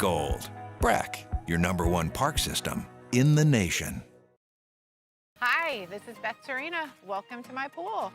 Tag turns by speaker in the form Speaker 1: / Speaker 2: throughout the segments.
Speaker 1: Gold. Brack, your #1 park system in the nation.
Speaker 2: Hi, this is Beth Serena. Welcome to my pool.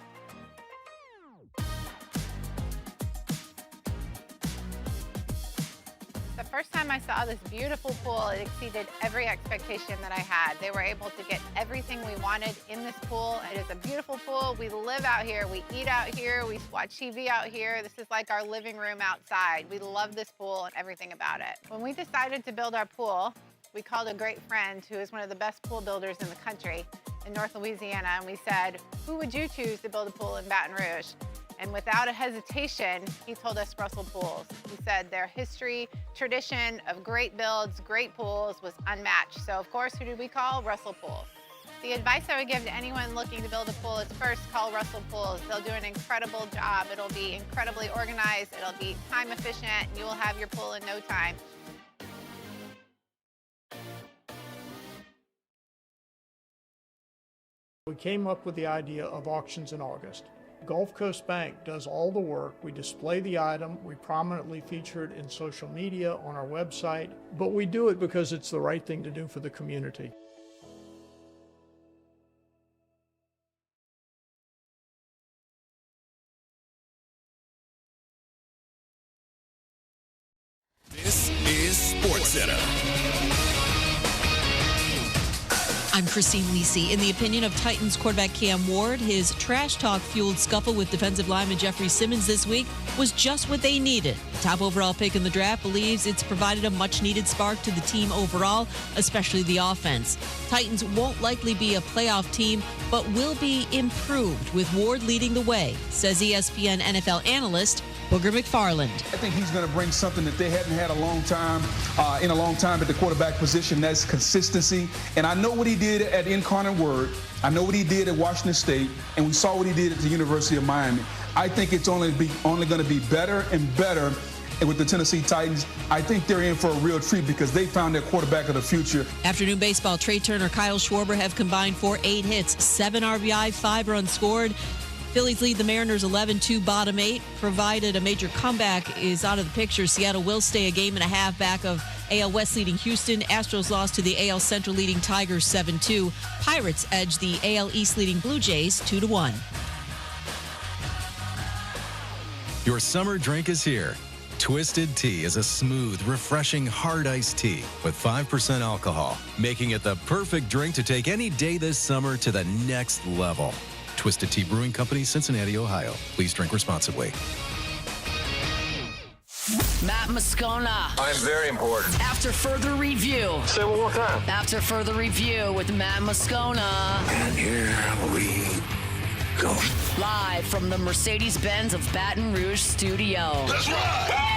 Speaker 2: The first time I saw this beautiful pool, it exceeded every expectation that I had. They were able to get everything we wanted in this pool. It is a beautiful pool. We live out here, we eat out here, we watch TV out here. This is like our living room outside. We love this pool and everything about it. When we decided to build our pool, we called a great friend who is one of the best pool builders in the country in North Louisiana, and we said, who would you choose to build a pool in Baton Rouge? And without a hesitation, he told us Russell Pools. He said their history, tradition of great builds, great pools was unmatched. So of course, who did we call? Russell Pools. The advice I would give to anyone looking to build a pool is first call Russell Pools. They'll do an incredible job. It'll be incredibly organized. It'll be time efficient. And you will have your pool in no time.
Speaker 3: We came up with the idea of auctions in August. Gulf Coast Bank does all the work. We display the item, we prominently feature it in social media, on our website, but we do it because it's the right thing to do for the community.
Speaker 1: This is SportsCenter.
Speaker 4: I'm Christine Lisi. In the opinion of Titans quarterback Cam Ward, his trash talk-fueled scuffle with defensive lineman Jeffrey Simmons this week was just what they needed. The top overall pick in the draft believes it's provided a much-needed spark to the team overall, especially the offense. Titans won't likely be a playoff team, but will be improved with Ward leading the way, says ESPN NFL analyst Booger McFarland.
Speaker 5: I think he's going to bring something that they hadn't had in a long time at the quarterback position. That's consistency. And I know what he did at Incarnate Word. I know what he did at Washington State, and we saw what he did at the University of Miami. I think it's only going to be better and better. And with the Tennessee Titans, I think they're in for a real treat because they found their quarterback of the future.
Speaker 4: Afternoon baseball, Trey Turner, Kyle Schwarber have combined for 8 hits, 7 RBI, 5 runs scored. Phillies lead the Mariners 11-2, bottom 8. Provided a major comeback is out of the picture, Seattle will stay a game and a half back of AL West leading Houston. Astros lost to the AL Central leading Tigers 7-2. Pirates edge the AL East leading Blue Jays 2-1.
Speaker 6: Your summer drink is here. Twisted Tea is a smooth, refreshing, hard iced tea with 5% alcohol, making it the perfect drink to take any day this summer to the next level. Twisted Tea Brewing Company, Cincinnati, Ohio. Please drink responsibly.
Speaker 7: Matt Moscona.
Speaker 8: I'm very important.
Speaker 7: After further review.
Speaker 8: Say it one more time.
Speaker 7: After further review with Matt Moscona.
Speaker 8: And here we go.
Speaker 7: Live from the Mercedes-Benz of Baton Rouge studio.
Speaker 8: That's right.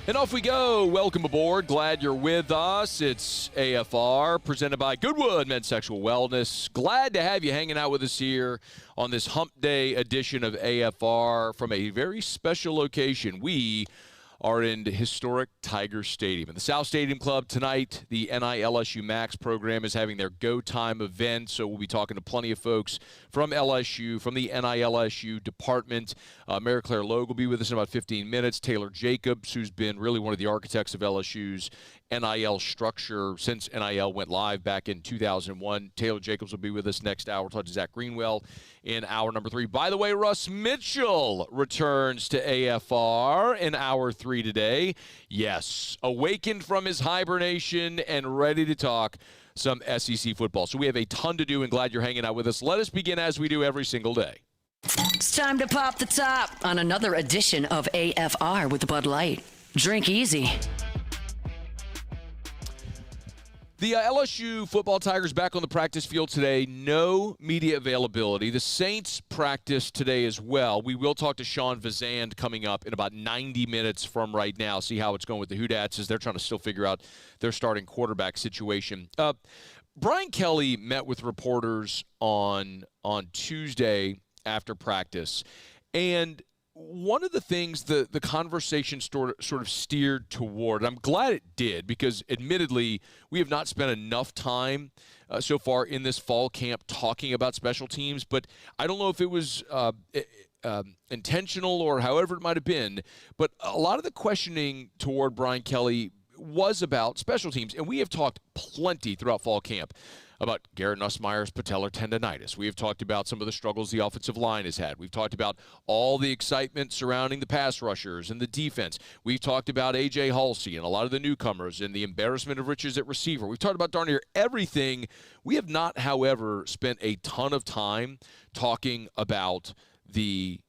Speaker 9: And off we go. Welcome aboard. Glad you're with us. It's AFR presented by Goodwood Men's Sexual Wellness. Glad to have you hanging out with us here on this Hump Day edition of AFR from a very special location. We are in historic Tiger Stadium. In the South Stadium Club tonight, the NILSU Max program is having their Go Time event, so we'll be talking to plenty of folks from LSU, from the NILSU department. Mary Claire Logue will be with us in about 15 minutes. Taylor Jacobs, who's been really one of the architects of LSU's NIL structure since NIL went live back in 2001. Taylor Jacobs will be with us next hour. We'll talk to Zach Greenwell in hour number 3. By the way, Russ Mitchell returns to AFR in hour 3 today. Yes, awakened from his hibernation and ready to talk some SEC football. So we have a ton to do, and glad you're hanging out with us. Let us begin as we do every single day.
Speaker 7: It's time to pop the top on another edition of AFR with Bud Light. Drink easy.
Speaker 9: The LSU football Tigers back on the practice field today. No media availability. The Saints practice today as well. We will talk to Sean Fazende coming up in about 90 minutes from right now, see how it's going with the Houdats as they're trying to still figure out their starting quarterback situation. Brian Kelly met with reporters on Tuesday after practice, and one of the things the conversation sort of steered toward, and I'm glad it did, because admittedly we have not spent enough time so far in this fall camp talking about special teams, but I don't know if it was intentional or however it might have been, but a lot of the questioning toward Brian Kelly was about special teams, and we have talked plenty throughout fall camp about Garrett Nussmeier's patellar tendonitis. We have talked about some of the struggles the offensive line has had. We've talked about all the excitement surrounding the pass rushers and the defense. We've talked about A.J. Halsey and a lot of the newcomers and the embarrassment of riches at receiver. We've talked about darn near everything. We have not, however, spent a ton of time talking about the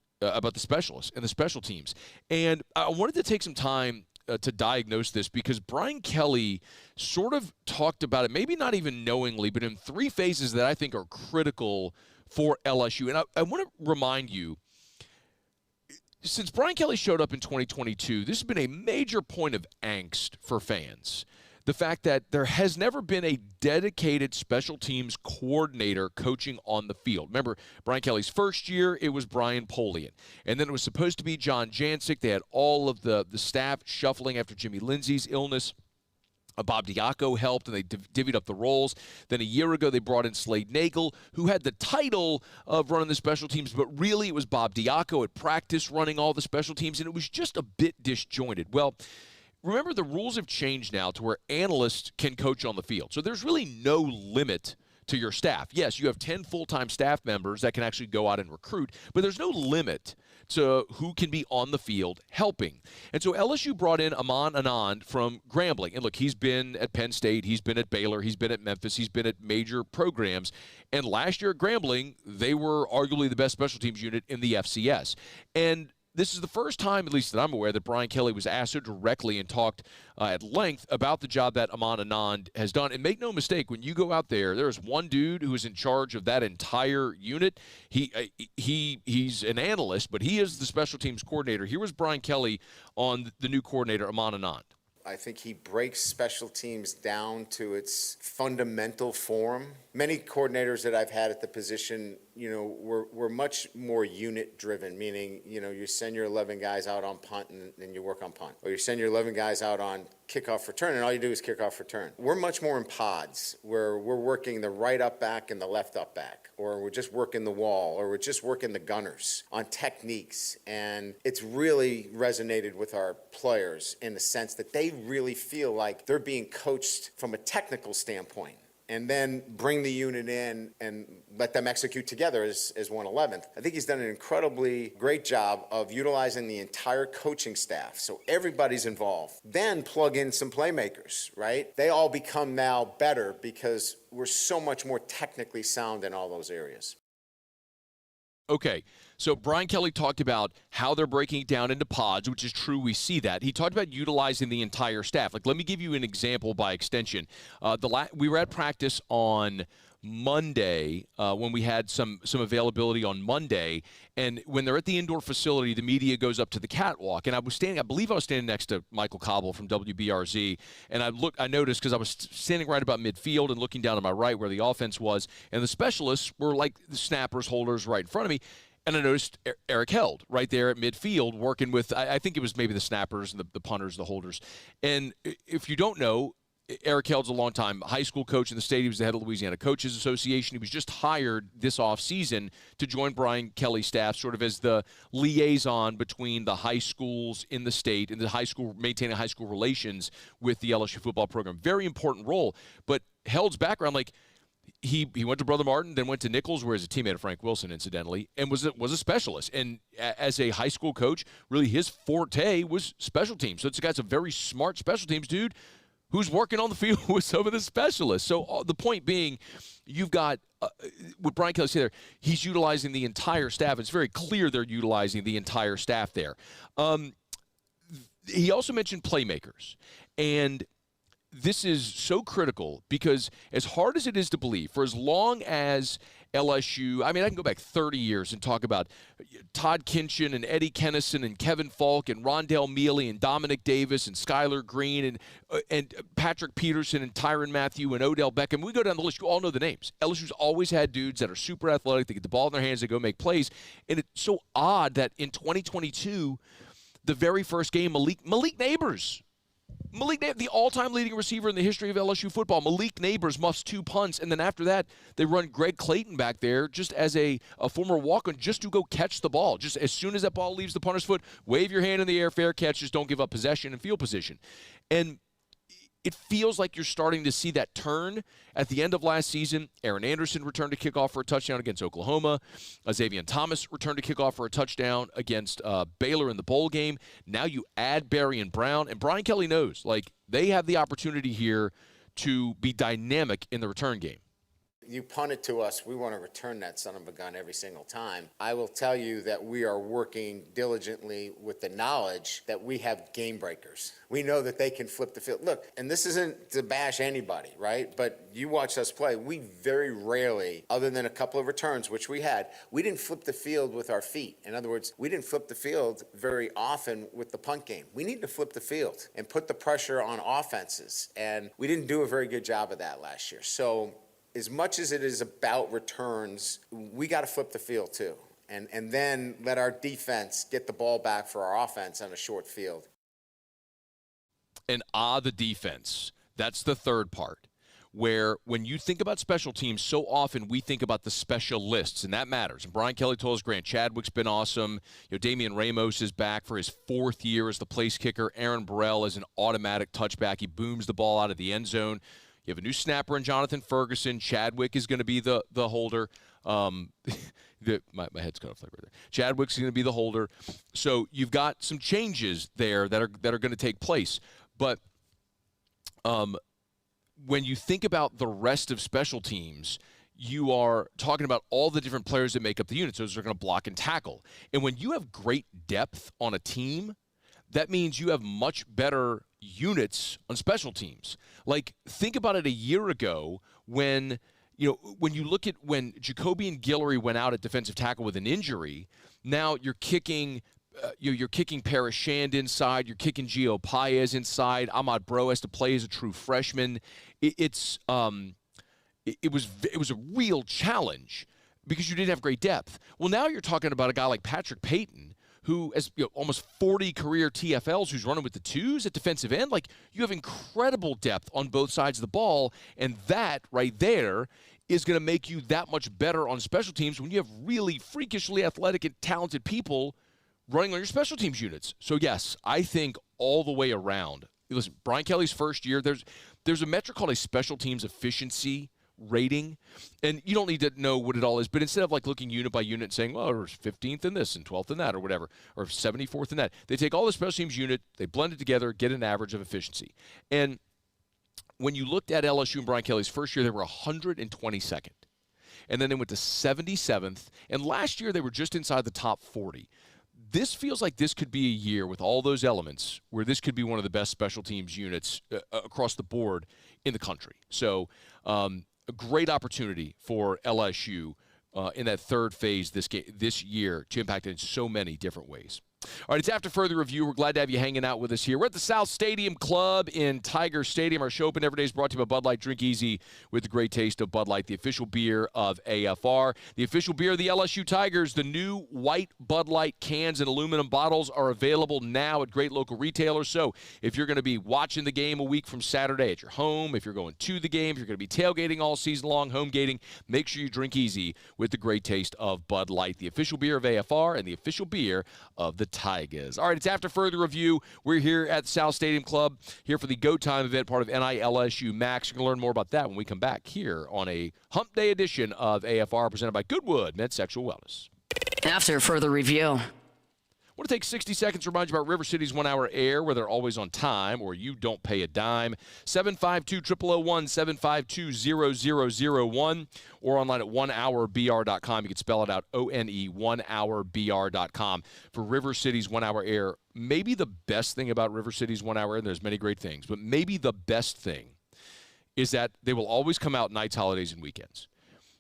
Speaker 9: specialists and the special teams. And I wanted to take some time to diagnose this, because Brian Kelly sort of talked about it, maybe not even knowingly, but in three phases that I think are critical for LSU. And I want to remind you, since Brian Kelly showed up in 2022, this has been a major point of angst for fans. The fact that there has never been a dedicated special teams coordinator coaching on the field. Remember, Brian Kelly's first year, it was Brian Polian. And then it was supposed to be John Jancic. They had all of the staff shuffling after Jimmy Lindsey's illness. Bob Diaco helped, and they divvied up the roles. Then a year ago, they brought in Slade Nagel, who had the title of running the special teams, but really it was Bob Diaco at practice running all the special teams, and it was just a bit disjointed. Well, remember, the rules have changed now to where analysts can coach on the field. So there's really no limit to your staff. Yes, you have 10 full-time staff members that can actually go out and recruit, but there's no limit to who can be on the field helping. And so LSU brought in Aman Anand from Grambling. And look, he's been at Penn State, he's been at Baylor, he's been at Memphis, he's been at major programs. And last year at Grambling, they were arguably the best special teams unit in the FCS. And this is the first time, at least that I'm aware, that Brian Kelly was asked so directly and talked at length about the job that Aman Anand has done. And make no mistake, when you go out there, there's one dude who is in charge of that entire unit. He's an analyst, but he is the special teams coordinator. Here was Brian Kelly on the new coordinator, Aman Anand.
Speaker 10: I think he breaks special teams down to its fundamental form. Many coordinators that I've had at the position, were much more unit-driven, meaning, you send your 11 guys out on punt and you work on punt. Or you send your 11 guys out on kickoff return and all you do is kickoff return. We're much more in pods, where we're working the right up back and the left up back, or we're just working the wall, or we're just working the gunners on techniques. And it's really resonated with our players in the sense that they really feel like they're being coached from a technical standpoint, and then bring the unit in and let them execute together as 111th. I think he's done an incredibly great job of utilizing the entire coaching staff, so everybody's involved. Then plug in some playmakers, right? They all become now better because we're so much more technically sound in all those areas.
Speaker 9: Okay, so Brian Kelly talked about how they're breaking it down into pods, which is true. We see that. He talked about utilizing the entire staff. Like, let me give you an example by extension. We were at practice on Monday when we had some availability on Monday, and when they're at the indoor facility, the media goes up to the catwalk, and I believe I was standing next to Michael Cobble from WBRZ, and I noticed, because I was standing right about midfield and looking down to my right where the offense was, and the specialists were like the snappers, holders right in front of me. And I noticed Eric Held right there at midfield working with, I think it was maybe the snappers and the punters, the holders. And if you don't know, Eric Held's a longtime high school coach in the state. He was the head of Louisiana Coaches Association. He was just hired this offseason to join Brian Kelly's staff, sort of as the liaison between the high schools in the state and the high school, maintaining high school relations with the LSU football program. Very important role. But Held's background, like, he went to Brother Martin, then went to Nichols, where he's a teammate of Frank Wilson, incidentally, and was a specialist. And as a high school coach, really his forte was special teams. So it's a very smart special teams dude who's working on the field with some of the specialists. So the point being, you've got what Brian Kelly said there, he's utilizing the entire staff. It's very clear they're utilizing the entire staff there. He also mentioned playmakers. And this is so critical because as hard as it is to believe, for as long as LSU, I mean, I can go back 30 years and talk about Todd Kinchin and Eddie Kennison and Kevin Falk and Rondell Mealy and Dominic Davis and Skylar Green and Patrick Peterson and Tyrann Mathieu and Odell Beckham. We go down the list. You all know the names. LSU's always had dudes that are super athletic. They get the ball in their hands. They go make plays. And it's so odd that in 2022, the very first game, Malik Neighbors, the all-time leading receiver in the history of LSU football, Malik Neighbors muffs 2 punts, and then after that, they run Greg Clayton back there just as a former walk-on just to go catch the ball. Just as soon as that ball leaves the punter's foot, wave your hand in the air, fair catch, just don't give up possession and field position. And it feels like you're starting to see that turn. At the end of last season, Aaron Anderson returned to kickoff for a touchdown against Oklahoma. Xavier Thomas returned to kickoff for a touchdown against Baylor in the bowl game. Now you add Barry and Brown, and Brian Kelly knows, like, they have the opportunity here to be dynamic in the return game.
Speaker 10: You punt it to us, we want to return that son of a gun every single time. I will tell you that we are working diligently with the knowledge that we have game breakers. We know that they can flip the field. Look, and this isn't to bash anybody, right? But you watch us play. We very rarely, other than a couple of returns, which we had, we didn't flip the field with our feet. In other words, we didn't flip the field very often with the punt game. We need to flip the field and put the pressure on offenses. And we didn't do a very good job of that last year. So as much as it is about returns, we got to flip the field too. And then let our defense get the ball back for our offense on a short field.
Speaker 9: And the defense. That's the third part. Where when you think about special teams, so often we think about the specialists, and that matters. And Brian Kelly told us Grant Chadwick's been awesome. Damian Ramos is back for his 4th year as the place kicker. Aaron Burrell is an automatic touchback. He booms the ball out of the end zone. You have a new snapper in Jonathan Ferguson. Chadwick is going to be the holder. My head's cut off like right there. Chadwick's going to be the holder. So you've got some changes there that are going to take place. But when you think about the rest of special teams, you are talking about all the different players that make up the unit. So those are going to block and tackle. And when you have great depth on a team, that means you have much better units on special teams. Like, think about it a year ago when you look at when Jacoby and Guillory went out at defensive tackle with an injury. Now you're kicking Paris Shand inside. You're kicking Gio Paez inside. Ahmad Bro has to play as a true freshman. It was a real challenge because you didn't have great depth. Well, now you're talking about a guy like Patrick Payton, who has almost 40 career TFLs, who's running with the twos at defensive end. Like, you have incredible depth on both sides of the ball, and that right there is going to make you that much better on special teams when you have really freakishly athletic and talented people running on your special teams units. So, yes, I think all the way around. Listen, Brian Kelly's first year, there's a metric called a special teams efficiency rating, and you don't need to know what it all is, but instead of like looking unit by unit and saying, well, we're 15th in this and 12th in that or whatever, or 74th in that, they take all the special teams unit, they blend it together, get an average of efficiency. And when you looked at LSU and Brian Kelly's first year, they were 122nd. And then they went to 77th, and last year they were just inside the top 40. This feels like this could be a year with all those elements where this could be one of the best special teams units across the board in the country. So, a great opportunity for LSU in that third phase this year to impact it in so many different ways. All right, it's After Further Review. We're glad to have you hanging out with us here. We're at the South Stadium Club in Tiger Stadium. Our show open every day is brought to you by Bud Light. Drink easy with the great taste of Bud Light, the official beer of AFR. The official beer of the LSU Tigers. The new white Bud Light cans and aluminum bottles are available now at great local retailers. So if you're going to be watching the game a week from Saturday at your home, if you're going to the game, if you're going to be tailgating all season long, home gating, make sure you drink easy with the great taste of Bud Light, the official beer of AFR and the official beer of the Tigers. All right, it's After Further Review. We're here at the South Stadium Club, here for the Go Time event, part of NILSU Max. You're going to learn more about that when we come back here on a Hump Day edition of AFR, presented by Goodwood Men's Sexual Wellness.
Speaker 7: After Further Review.
Speaker 9: want to take 60 seconds to remind you about River City's 1 Hour Air, where they're always on time or you don't pay a dime. 752-0001, 752-0001, or online at onehourbr.com. You can spell it out, O-N-E, onehourbr.com for River City's 1 Hour Air. Maybe the best thing about River City's 1 Hour Air, and there's many great things, but maybe the best thing is that they will always come out nights, holidays, and weekends.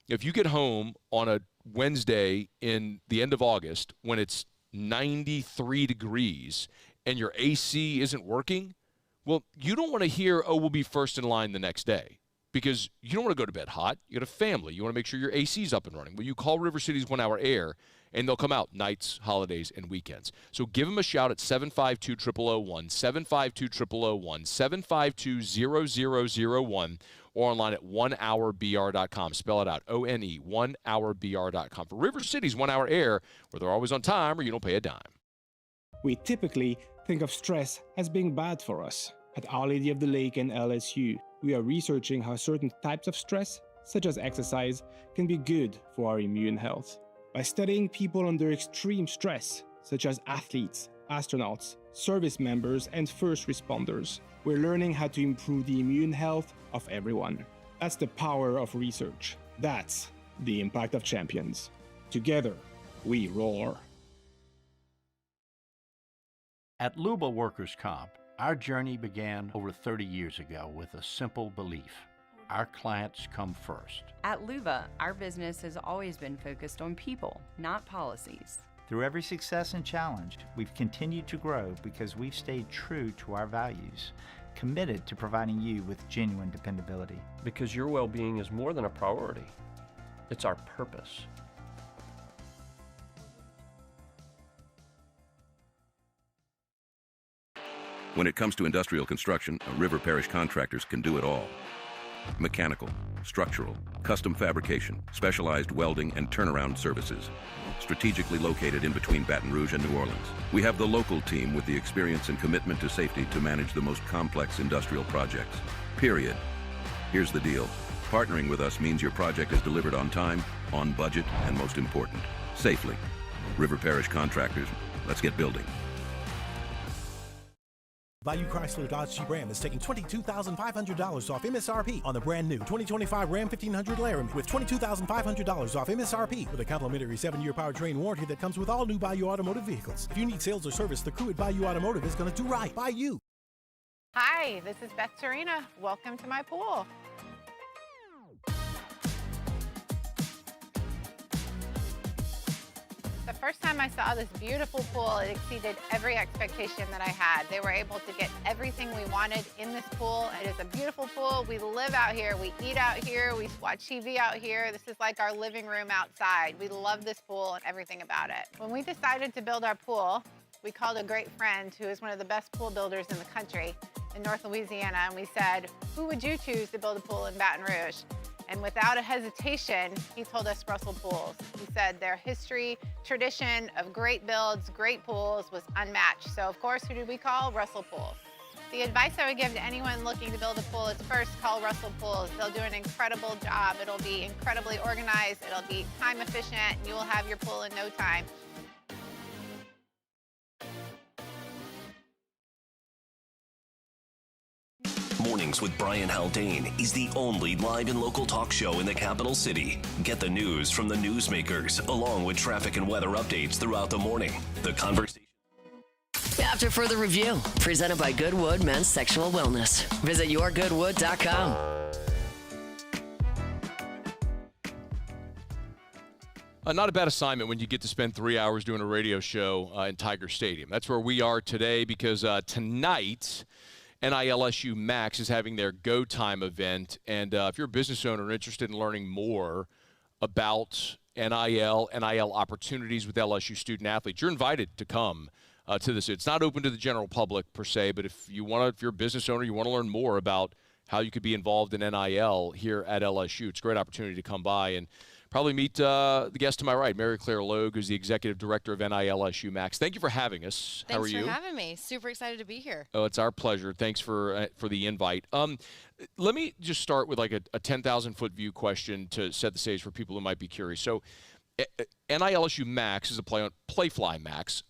Speaker 9: If you get home on a Wednesday in the end of August when it's 93 degrees and your AC isn't working, well, you don't want to hear, oh, we'll be first in line the next day, because you don't want to go to bed hot. You got a family. You want to make sure your AC's up and running. Well, you call River City's 1 Hour Air, and they'll come out nights, holidays, and weekends. So give them a shout at 752-0001, 752-0001, 752-0001, or online at onehourbr.com. Spell it out, O-N-E, onehourbr.com. For River City's 1 Hour Air, where they're always on time or you don't pay a dime.
Speaker 11: We typically think of stress as being bad for us. At Our Lady of the Lake and LSU, we are researching how certain types of stress, such as exercise, can be good for our immune health. By studying people under extreme stress, such as athletes, astronauts, service members, and first responders, we're learning how to improve the immune health of everyone. That's the power of research. That's the impact of champions. Together, we roar.
Speaker 12: At Luba Workers' Comp, our journey began over 30 years ago with a simple belief: our clients come first.
Speaker 13: At Luba, our business has always been focused on people, not policies.
Speaker 14: Through every success and challenge, we've continued to grow because we've stayed true to our values, committed to providing you with genuine dependability.
Speaker 15: Because your well-being is more than a priority. It's our purpose.
Speaker 16: When it comes to industrial construction, River Parish Contractors can do it all. Mechanical, structural, custom fabrication, specialized welding, and turnaround services. Strategically located in between Baton Rouge and New Orleans, we have the local team with the experience and commitment to safety to manage the most complex industrial projects. Period. Here's the deal. Partnering with us means your project is delivered on time, on budget, and most important, safely. River Parish Contractors, let's get building.
Speaker 17: Bayou Chrysler Dodge Jeep Ram is taking $22,500 off MSRP on the brand new 2025 Ram 1500 Laramie with $22,500 off MSRP with a complimentary 7-year powertrain warranty that comes with all new Bayou Automotive vehicles. If you need sales or service, the crew at Bayou Automotive is going to do right by you.
Speaker 2: Hi, this is Beth Serena. Welcome to my pool. The first time I saw this beautiful pool, it exceeded every expectation that I had. They were able to get everything we wanted in this pool. It is a beautiful pool. We live out here, we eat out here, we watch TV out here. This is like our living room outside. We love this pool and everything about it. When we decided to build our pool, we called a great friend who is one of the best pool builders in the country in North Louisiana, and we said, who would you choose to build a pool in Baton Rouge? And without a hesitation, he told us Russell Pools. He said their history, tradition of great builds, great pools was unmatched. So of course, who did we call? Russell Pools. The advice I would give to anyone looking to build a pool is first call Russell Pools. They'll do an incredible job. It'll be incredibly organized. It'll be time efficient, and you will have your pool in no time.
Speaker 18: Mornings with Brian Haldane is the only live and local talk show in the capital city. Get the news from the newsmakers, along with traffic and weather updates throughout the morning. The conversation.
Speaker 7: After further review, presented by Goodwood Men's Sexual Wellness. Visit yourgoodwood.com.
Speaker 9: Not a bad assignment when you get to spend 3 hours doing a radio show in Tiger Stadium. That's where we are today because tonight, NILSU Max is having their Go Time event. And if you're a business owner interested in learning more about NIL opportunities with LSU student athletes, you're invited to come to this. It's not open to the general public per se, but if you're a business owner, you want to learn more about how you could be involved in NIL here at LSU, it's a great opportunity to come by and probably meet the guest to my right, Mary Claire Logue, who's the executive director of NILSU Max. Thank you for having us. How are you?
Speaker 19: Thanks for having me. Super excited to be here.
Speaker 9: Oh, it's our pleasure. Thanks for the invite. Let me just start with like a 10,000-foot view question to set the stage for people who might be curious. So NILSU Max is a play on Playfly Max.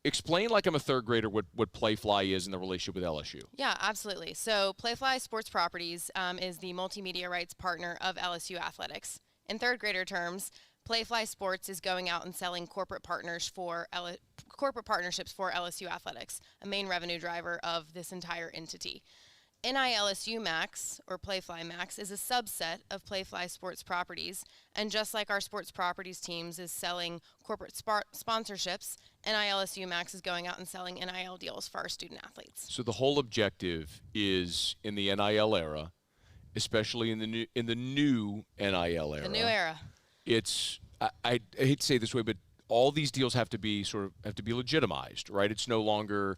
Speaker 9: explain like I'm a third grader what Playfly is in the relationship with LSU.
Speaker 19: Yeah, absolutely. So Playfly Sports Properties is the multimedia rights partner of LSU Athletics. In third grader terms, Playfly Sports is going out and selling corporate partnerships for LSU Athletics, a main revenue driver of this entire entity. NILSU Max, or Playfly Max, is a subset of Playfly Sports Properties, and just like our sports properties teams is selling corporate sponsorships, NILSU Max is going out and selling NIL deals for our student athletes.
Speaker 9: So the whole objective is in the NIL era, especially in the new NIL era.
Speaker 19: The new era.
Speaker 9: It's I hate to say it this way, but all these deals have to be legitimized, right? It's no longer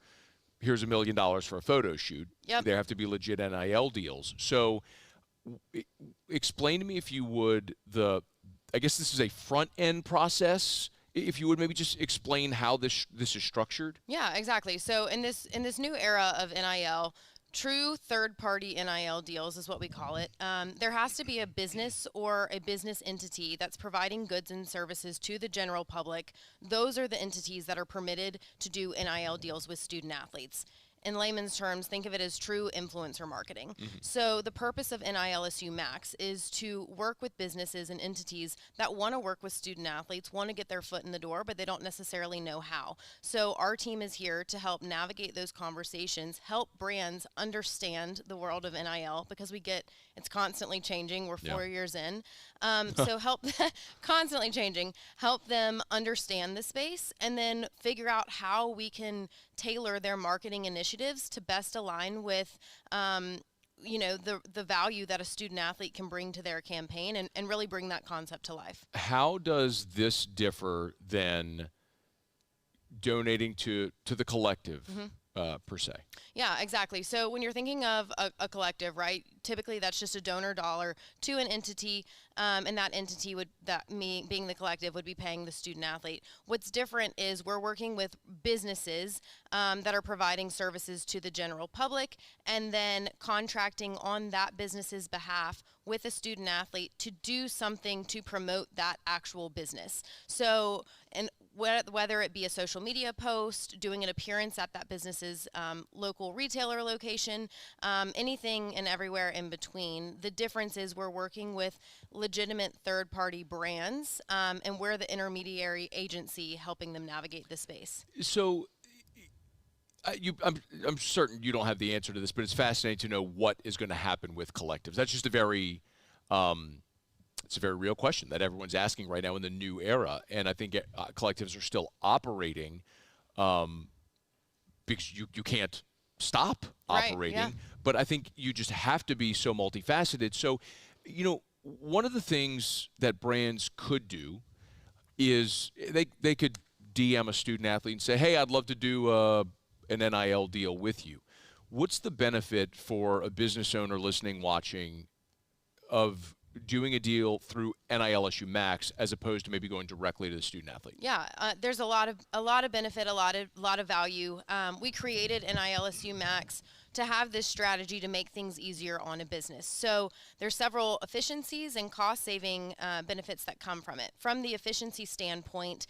Speaker 9: here's $1 million for a photo shoot.
Speaker 19: Yep.
Speaker 9: There have to be legit NIL deals. So explain to me, if you would, I guess this is a front end process. If you would maybe just explain how this is structured.
Speaker 19: Yeah, exactly. So in this new era of NIL, true third-party NIL deals is what we call it. There has to be a business or a business entity that's providing goods and services to the general public. Those are the entities that are permitted to do NIL deals with student athletes. In layman's terms, think of it as true influencer marketing.
Speaker 9: Mm-hmm.
Speaker 19: So the purpose of NILSU Max is to work with businesses and entities that want to work with student athletes, want to get their foot in the door, but they don't necessarily know how. So our team is here to help navigate those conversations, help brands understand the world of NIL, because it's constantly changing. We're 4 years in. So help constantly changing, help them understand the space, and then figure out how we can tailor their marketing initiatives to best align with the value that a student athlete can bring to their campaign, and really bring that concept to life. How
Speaker 9: does this differ than donating to the collective?
Speaker 19: Mm-hmm.
Speaker 9: Per se.
Speaker 19: Yeah, exactly. So when you're thinking of a collective, right, typically that's just a donor dollar to an entity, and that entity being the collective, would be paying the student athlete. What's different is we're working with businesses that are providing services to the general public, and then contracting on that business's behalf with a student athlete to do something to promote that actual business. So, and whether it be a social media post, doing an appearance at that business's local retailer location, anything and everywhere in between. The difference is we're working with legitimate third-party brands, and we're the intermediary agency helping them navigate the space.
Speaker 9: So I'm certain you don't have the answer to this, but it's fascinating to know what is going to happen with collectives. That's just a very it's a very real question that everyone's asking right now in the new era, and I think collectives are still operating because you can't stop operating.
Speaker 19: Yeah.
Speaker 9: But I think you just have to be so multifaceted. So, one of the things that brands could do is they could DM a student athlete and say, "Hey, I'd love to do an NIL deal with you." What's the benefit for a business owner listening, watching, of doing a deal through NILSU Max as opposed to maybe going directly to the student athlete?
Speaker 19: Yeah, there's a lot of benefit, a lot of value. We created NILSU Max to have this strategy to make things easier on a business. So there's several efficiencies and cost-saving benefits that come from it. From the efficiency standpoint,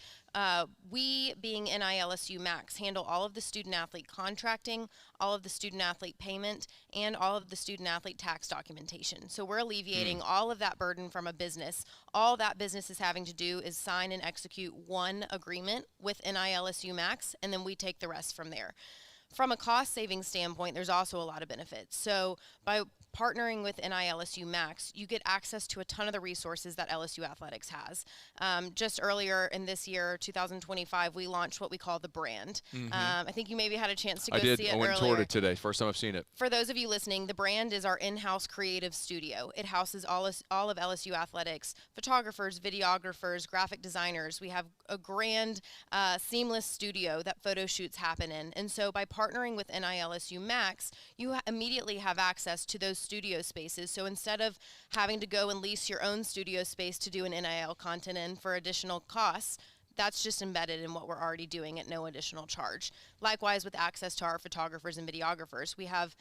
Speaker 19: we, being NILSU Max, handle all of the student-athlete contracting, all of the student-athlete payment, and all of the student-athlete tax documentation. So we're alleviating all of that burden from a business. All that business is having to do is sign and execute one agreement with NILSU Max, and then we take the rest from there. From a cost-saving standpoint, there's also a lot of benefits. So by partnering with NILSU Max, you get access to a ton of the resources that LSU Athletics has. Just earlier in this year, 2025, we launched what we call the brand.
Speaker 9: Mm-hmm.
Speaker 19: I think you maybe had a chance to go
Speaker 9: see it
Speaker 19: earlier.
Speaker 9: I went toward it today. First time I've seen it.
Speaker 19: For those of you listening, the brand is our in-house creative studio. It houses all of LSU Athletics, photographers, videographers, graphic designers. We have a grand, seamless studio that photo shoots happen in. And so by partnering with NILSU Max, you immediately have access to those studio spaces. So instead of having to go and lease your own studio space to do an NIL content in for additional costs, that's just embedded in what we're already doing at no additional charge. Likewise, with access to our photographers and videographers, we have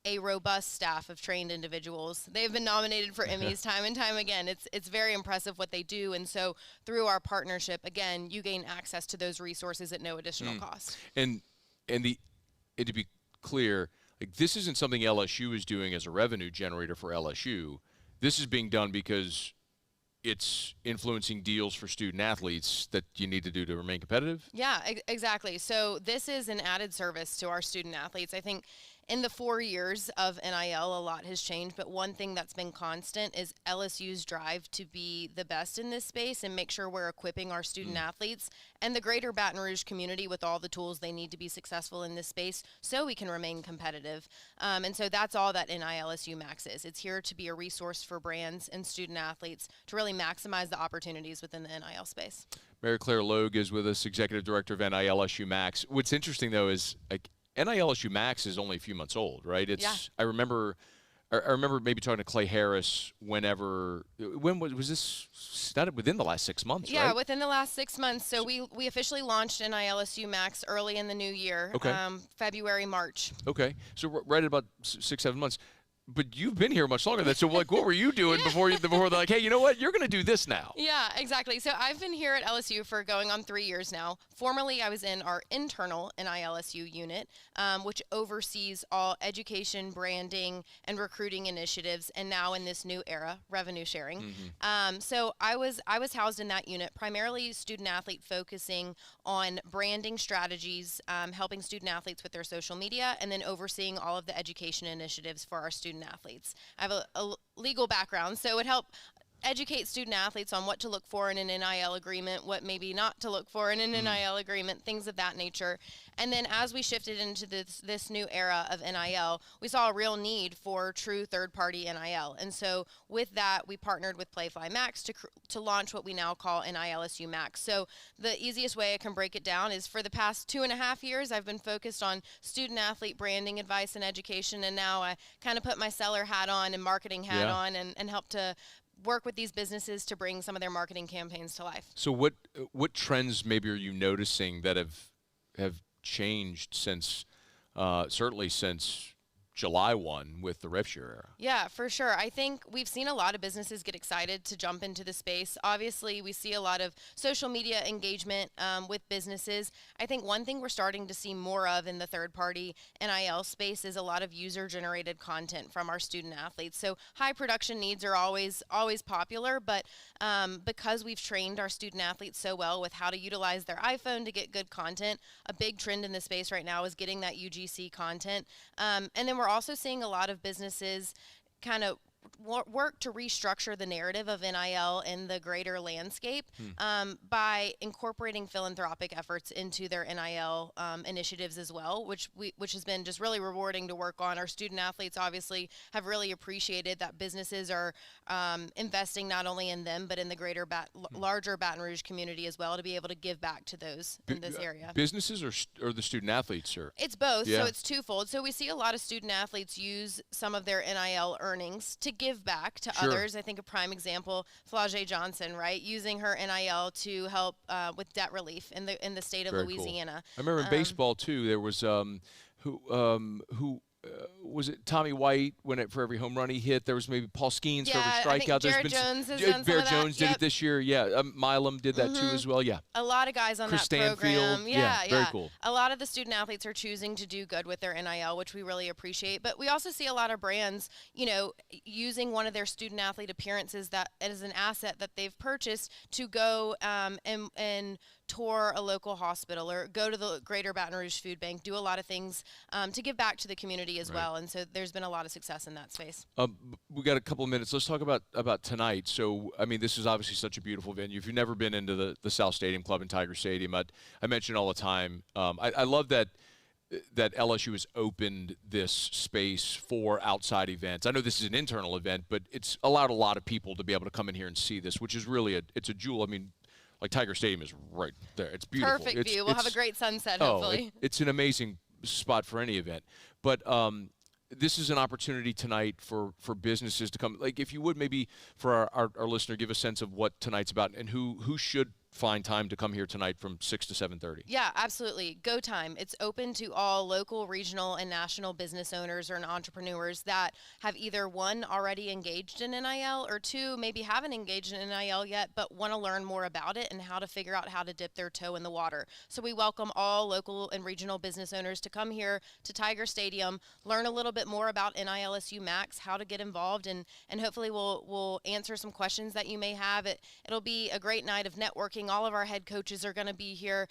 Speaker 19: a robust staff of trained individuals. They've been nominated for Emmys time and time again. It's very impressive what they do. And so through our partnership, again, you gain access to those resources at no additional cost.
Speaker 9: And to be clear, like, this isn't something LSU is doing as a revenue generator for LSU. This is being done because it's influencing deals for student athletes that you need to do to remain competitive?
Speaker 19: Yeah, exactly. So this is an added service to our student athletes. I think in the 4 years of NIL, a lot has changed, but one thing that's been constant is LSU's drive to be the best in this space and make sure we're equipping our student athletes and the greater Baton Rouge community with all the tools they need to be successful in this space so we can remain competitive. And so that's all that NILSU Max is. It's here to be a resource for brands and student athletes to really maximize the opportunities within the NIL space.
Speaker 9: Mary Claire Logue is with us, Executive Director of NILSU Max. What's interesting, though, is like NILSU Max is only a few months old, right? I remember maybe talking to Clay Harris when was this? Not within the last 6 months,
Speaker 19: yeah,
Speaker 9: right?
Speaker 19: Within the last 6 months. So we officially launched NILSU Max early in the new year, February, March.
Speaker 9: Okay, so right at about 6-7 months. But you've been here much longer than that. So, like, what were you doing before they're like, hey, you know what? You're going to do this now.
Speaker 19: Yeah, exactly. So I've been here at LSU for going on 3 years now. Formerly, I was in our internal NILSU unit, which oversees all education, branding, and recruiting initiatives. And now in this new era, revenue sharing. So I was housed in that unit, primarily student athlete, focusing on branding strategies, helping student athletes with their social media, and then overseeing all of the education initiatives for our student athletes. I have a legal background, so it would help educate student athletes on what to look for in an NIL agreement, what maybe not to look for in an NIL agreement, things of that nature. And then as we shifted into this new era of NIL, we saw a real need for true third-party NIL. And so with that, we partnered with Playfly Max to launch what we now call NILSU Max. So the easiest way I can break it down is for the past 2.5 years, I've been focused on student-athlete branding advice and education, and now I kind of put my seller hat on and marketing hat on and help to work with these businesses to bring some of their marketing campaigns to life.
Speaker 9: So what trends maybe are you noticing that have changed since certainly since July 1 with the rev share era?
Speaker 19: Yeah, for sure. I think we've seen a lot of businesses get excited to jump into the space. Obviously, we see a lot of social media engagement with businesses. I think one thing we're starting to see more of in the third-party NIL space is a lot of user-generated content from our student athletes. So high production needs are always popular, but because we've trained our student athletes so well with how to utilize their iPhone to get good content, a big trend in the space right now is getting that UGC content. And then we're also seeing a lot of businesses kind of work to restructure the narrative of NIL in the greater landscape by incorporating philanthropic efforts into their NIL initiatives as well, which has been just really rewarding to work on. Our student athletes obviously have really appreciated that businesses are investing not only in them but in the greater larger Baton Rouge community as well to be able to give back to those in this area.
Speaker 9: Businesses or the student athletes?
Speaker 19: It's both, so it's twofold. So we see a lot of student athletes use some of their NIL earnings to give back to others. I think a prime example, Flau'jae Johnson, right, using her NIL to help with debt relief in the state of Louisiana.
Speaker 9: Cool. I remember in baseball too. There was who was it Tommy White for every home run he hit? There was maybe Paul Skeens for every strikeout.
Speaker 19: Jared Jones has done
Speaker 9: Barrett Jones did it this year. Yeah, Milam did that too as well. Yeah,
Speaker 19: a lot of guys on
Speaker 9: Chris
Speaker 19: that program.
Speaker 9: Stanfield. Yeah, very cool.
Speaker 19: A lot of the student athletes are choosing to do good with their NIL, which we really appreciate. But we also see a lot of brands, using one of their student athlete appearances that as an asset that they've purchased to go and tour a local hospital or go to the Greater Baton Rouge Food Bank, do a lot of things to give back to the community as well. And so there's been a lot of success in that space.
Speaker 9: We got a couple of minutes. Let's talk about tonight. So, I mean, this is obviously such a beautiful venue. If you've never been into the South Stadium Club in Tiger Stadium, I mention all the time. I love that LSU has opened this space for outside events. I know this is an internal event, but it's allowed a lot of people to be able to come in here and see this, which is really it's a jewel. I mean, like Tiger Stadium is right there. It's beautiful.
Speaker 19: Perfect view. We'll have a great sunset, hopefully.
Speaker 9: It's an amazing spot for any event. But this is an opportunity tonight for businesses to come. Like, if you would maybe for our listener, give a sense of what tonight's about and who should find time to come here tonight from 6 to 7:30.
Speaker 19: Yeah, absolutely. Go time. It's open to all local, regional, and national business owners or entrepreneurs that have either one, already engaged in NIL, or two, maybe haven't engaged in NIL yet, but want to learn more about it and how to figure out how to dip their toe in the water. So we welcome all local and regional business owners to come here to Tiger Stadium, learn a little bit more about NILSU Max, how to get involved, and hopefully we'll answer some questions that you may have. It'll be a great night of networking. All of our head coaches are going to be here.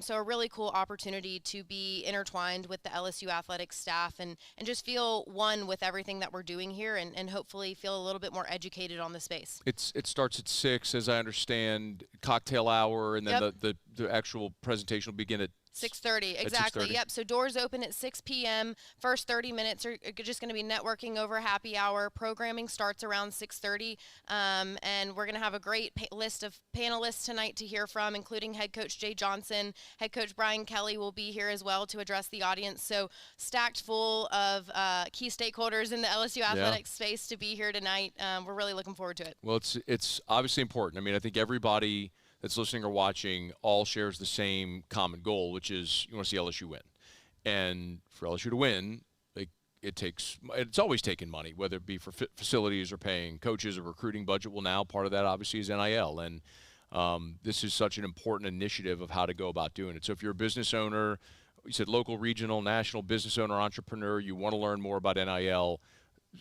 Speaker 19: So a really cool opportunity to be intertwined with the LSU athletics staff and just feel one with everything that we're doing here and hopefully feel a little bit more educated on the space.
Speaker 9: It starts at 6, as I understand, cocktail hour, and then the actual presentation will begin at
Speaker 19: 6:30, exactly.
Speaker 9: 6:30.
Speaker 19: Yep. So doors open at 6 p.m. First 30 minutes are just going to be networking over happy hour. Programming starts around 6:30, and we're going to have a great list of panelists tonight to hear from, including head coach Jay Johnson. Head coach Brian Kelly will be here as well to address the audience. So stacked full of key stakeholders in the LSU athletics space to be here tonight. We're really looking forward to it.
Speaker 9: Well, it's obviously important. I mean, I think everybody that's listening or watching all shares the same common goal, which is you want to see LSU win. And for LSU to win, it's always taken money, whether it be for facilities or paying coaches or recruiting budget. Well, now part of that obviously is NIL. And this is such an important initiative of how to go about doing it. So if you're a business owner, you said local, regional, national business owner, entrepreneur, you want to learn more about NIL,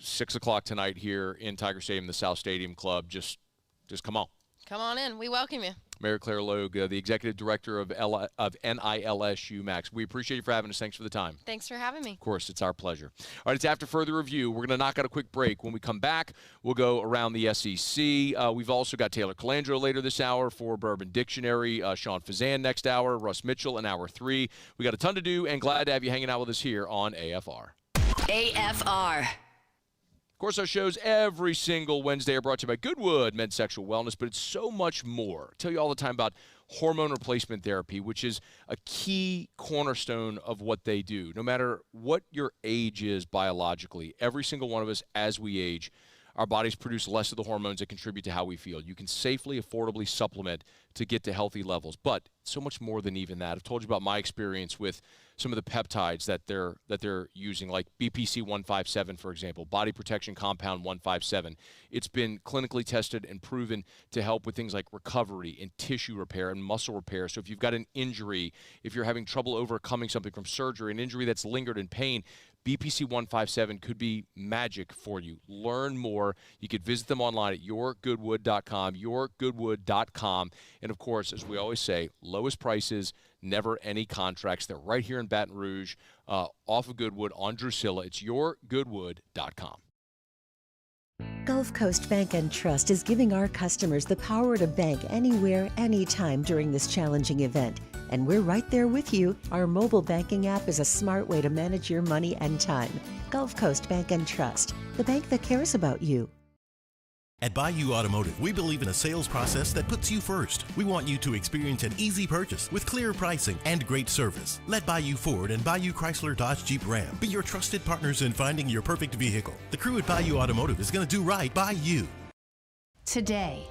Speaker 9: 6 o'clock tonight here in Tiger Stadium, the South Stadium Club. Just come on.
Speaker 19: Come on in. We welcome you.
Speaker 9: Mary Claire Logue, the executive director of NILSU Max. We appreciate you for having us. Thanks for the time.
Speaker 19: Thanks for having me.
Speaker 9: Of course, it's our pleasure. All right, it's after further review. We're going to knock out a quick break. When we come back, we'll go around the SEC. We've also got Taylor Calandro later this hour for Bourbon Dictionary. Sean Fazende next hour. Russ Mitchell in hour 3. We got a ton to do, and glad to have you hanging out with us here on AFR.
Speaker 7: AFR.
Speaker 9: Of course, our shows every single Wednesday are brought to you by Goodwood Men's Sexual Wellness, but it's so much more. I tell you all the time about hormone replacement therapy, which is a key cornerstone of what they do. No matter what your age is biologically, every single one of us, as we age, our bodies produce less of the hormones that contribute to how we feel. You can safely, affordably supplement to get to healthy levels, but so much more than even that. I've told you about my experience with some of the peptides that they're using, like BPC 157, for example, body protection compound 157. It's been clinically tested and proven to help with things like recovery and tissue repair and muscle repair. So if you've got an injury, if you're having trouble overcoming something from surgery, an injury that's lingered in pain, BPC 157 could be magic for you. Learn more. You could visit them online at yourgoodwood.com, yourgoodwood.com. And, of course, as we always say, lowest prices, never any contracts. They're right here in Baton Rouge, off of Goodwood on Drusilla. It's yourgoodwood.com.
Speaker 20: Gulf Coast Bank and Trust is giving our customers the power to bank anywhere, anytime during this challenging event. And we're right there with you. Our mobile banking app is a smart way to manage your money and time. Gulf Coast Bank and Trust, the bank that cares about you.
Speaker 17: At Bayou Automotive, we believe in a sales process that puts you first. We want you to experience an easy purchase with clear pricing and great service. Let Bayou Ford and Bayou Chrysler Dodge Jeep Ram be your trusted partners in finding your perfect vehicle. The crew at Bayou Automotive is going to do right by you.
Speaker 21: Today,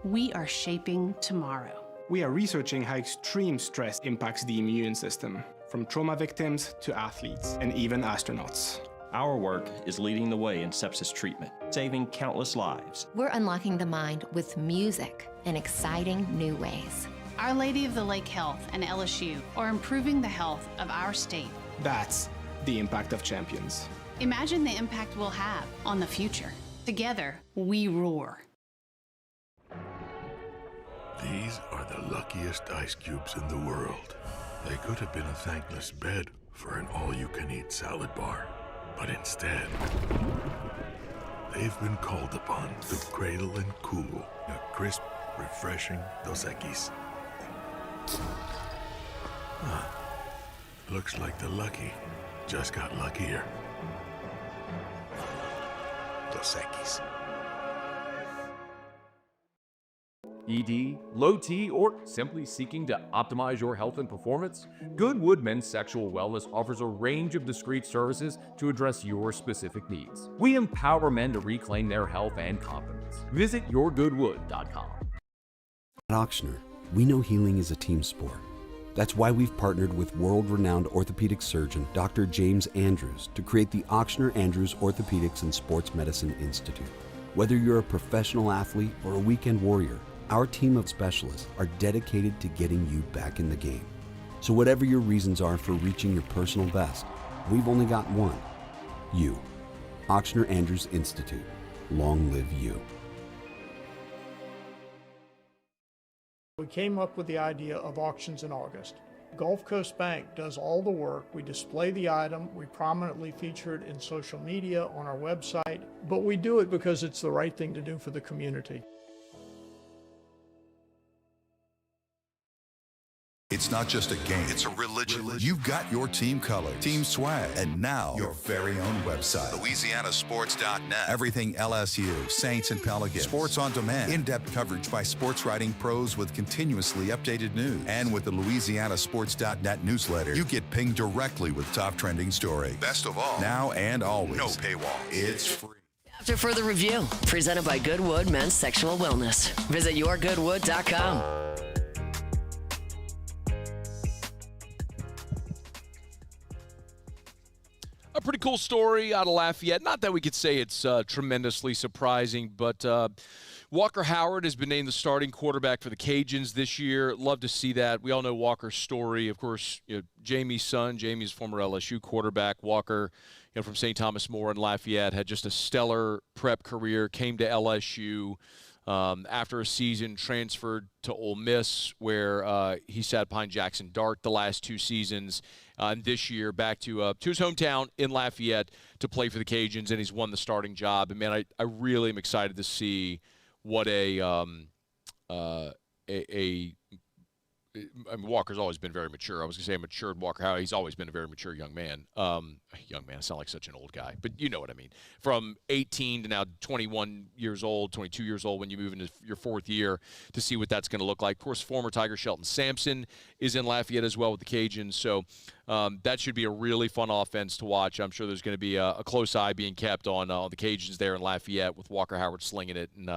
Speaker 21: we are shaping tomorrow.
Speaker 11: We are researching how extreme stress impacts the immune system, from trauma victims to athletes and even astronauts.
Speaker 15: Our work is leading the way in sepsis treatment, saving countless lives.
Speaker 22: We're unlocking the mind with music in exciting new ways.
Speaker 21: Our Lady of the Lake Health and LSU are improving the health of our state.
Speaker 11: That's the impact of champions.
Speaker 21: Imagine the impact we'll have on the future. Together, we roar.
Speaker 23: These are the luckiest ice cubes in the world. They could have been a thankless bed for an all-you-can-eat salad bar. But instead, they've been called upon to cradle and cool a crisp, refreshing Dos Equis. Looks like the lucky just got luckier. Dos Equis.
Speaker 24: ED, low T, or simply seeking to optimize your health and performance? Goodwood Men's Sexual Wellness offers a range of discreet services to address your specific needs. We empower men to reclaim their health and confidence. Visit yourgoodwood.com.
Speaker 25: Auctioneer,
Speaker 1: We know healing is a team sport. That's why we've partnered with world-renowned orthopedic surgeon Dr. James Andrews to create the Ochsner Andrews Orthopedics and Sports Medicine Institute. Whether you're a professional athlete or a weekend warrior, our team of specialists are dedicated to getting you back in the game. So whatever your reasons are for reaching your personal best, we've only got one. You. Ochsner Andrews Institute. Long live you.
Speaker 3: We came up with the idea of auctions in August. Gulf Coast Bank does all the work. We display the item, we prominently feature it in social media, on our website, but we do it because it's the right thing to do for the community.
Speaker 4: It's not just a game, it's a religion. You've got your team colors, team swag, and now your very own website. LouisianaSports.net. Everything LSU, Saints, and Pelicans. Sports on demand. In-depth coverage by sports writing pros with continuously updated news. And with the LouisianaSports.net newsletter, you get pinged directly with top trending stories. Best of all, now and always, no paywall. It's free.
Speaker 7: After further review, presented by Goodwood Men's Sexual Wellness. Visit yourgoodwood.com.
Speaker 9: A pretty cool story out of Lafayette. Not that we could say it's tremendously surprising, but Walker Howard has been named the starting quarterback for the Cajuns this year. Love to see that. We all know Walker's story. Of course, Jamie's son. Jamie's former LSU quarterback. Walker, from St. Thomas More in Lafayette, had just a stellar prep career, came to LSU. After a season, transferred to Ole Miss, where he sat behind Jackson Dart the last 2 seasons. And this year, back to his hometown in Lafayette to play for the Cajuns, and he's won the starting job. And, man, I really am excited to see what I mean, Walker's always been very mature. I was going to say matured Walker Howard. He's always been a very mature young man. Young man, I sound like such an old guy, but you know what I mean. From 18 to now 21 years old, 22 years old when you move into your 4th year to see what that's going to look like. Of course, former Tiger Shelton Sampson is in Lafayette as well with the Cajuns, so that should be a really fun offense to watch. I'm sure there's going to be a close eye being kept on the Cajuns there in Lafayette with Walker Howard slinging it, and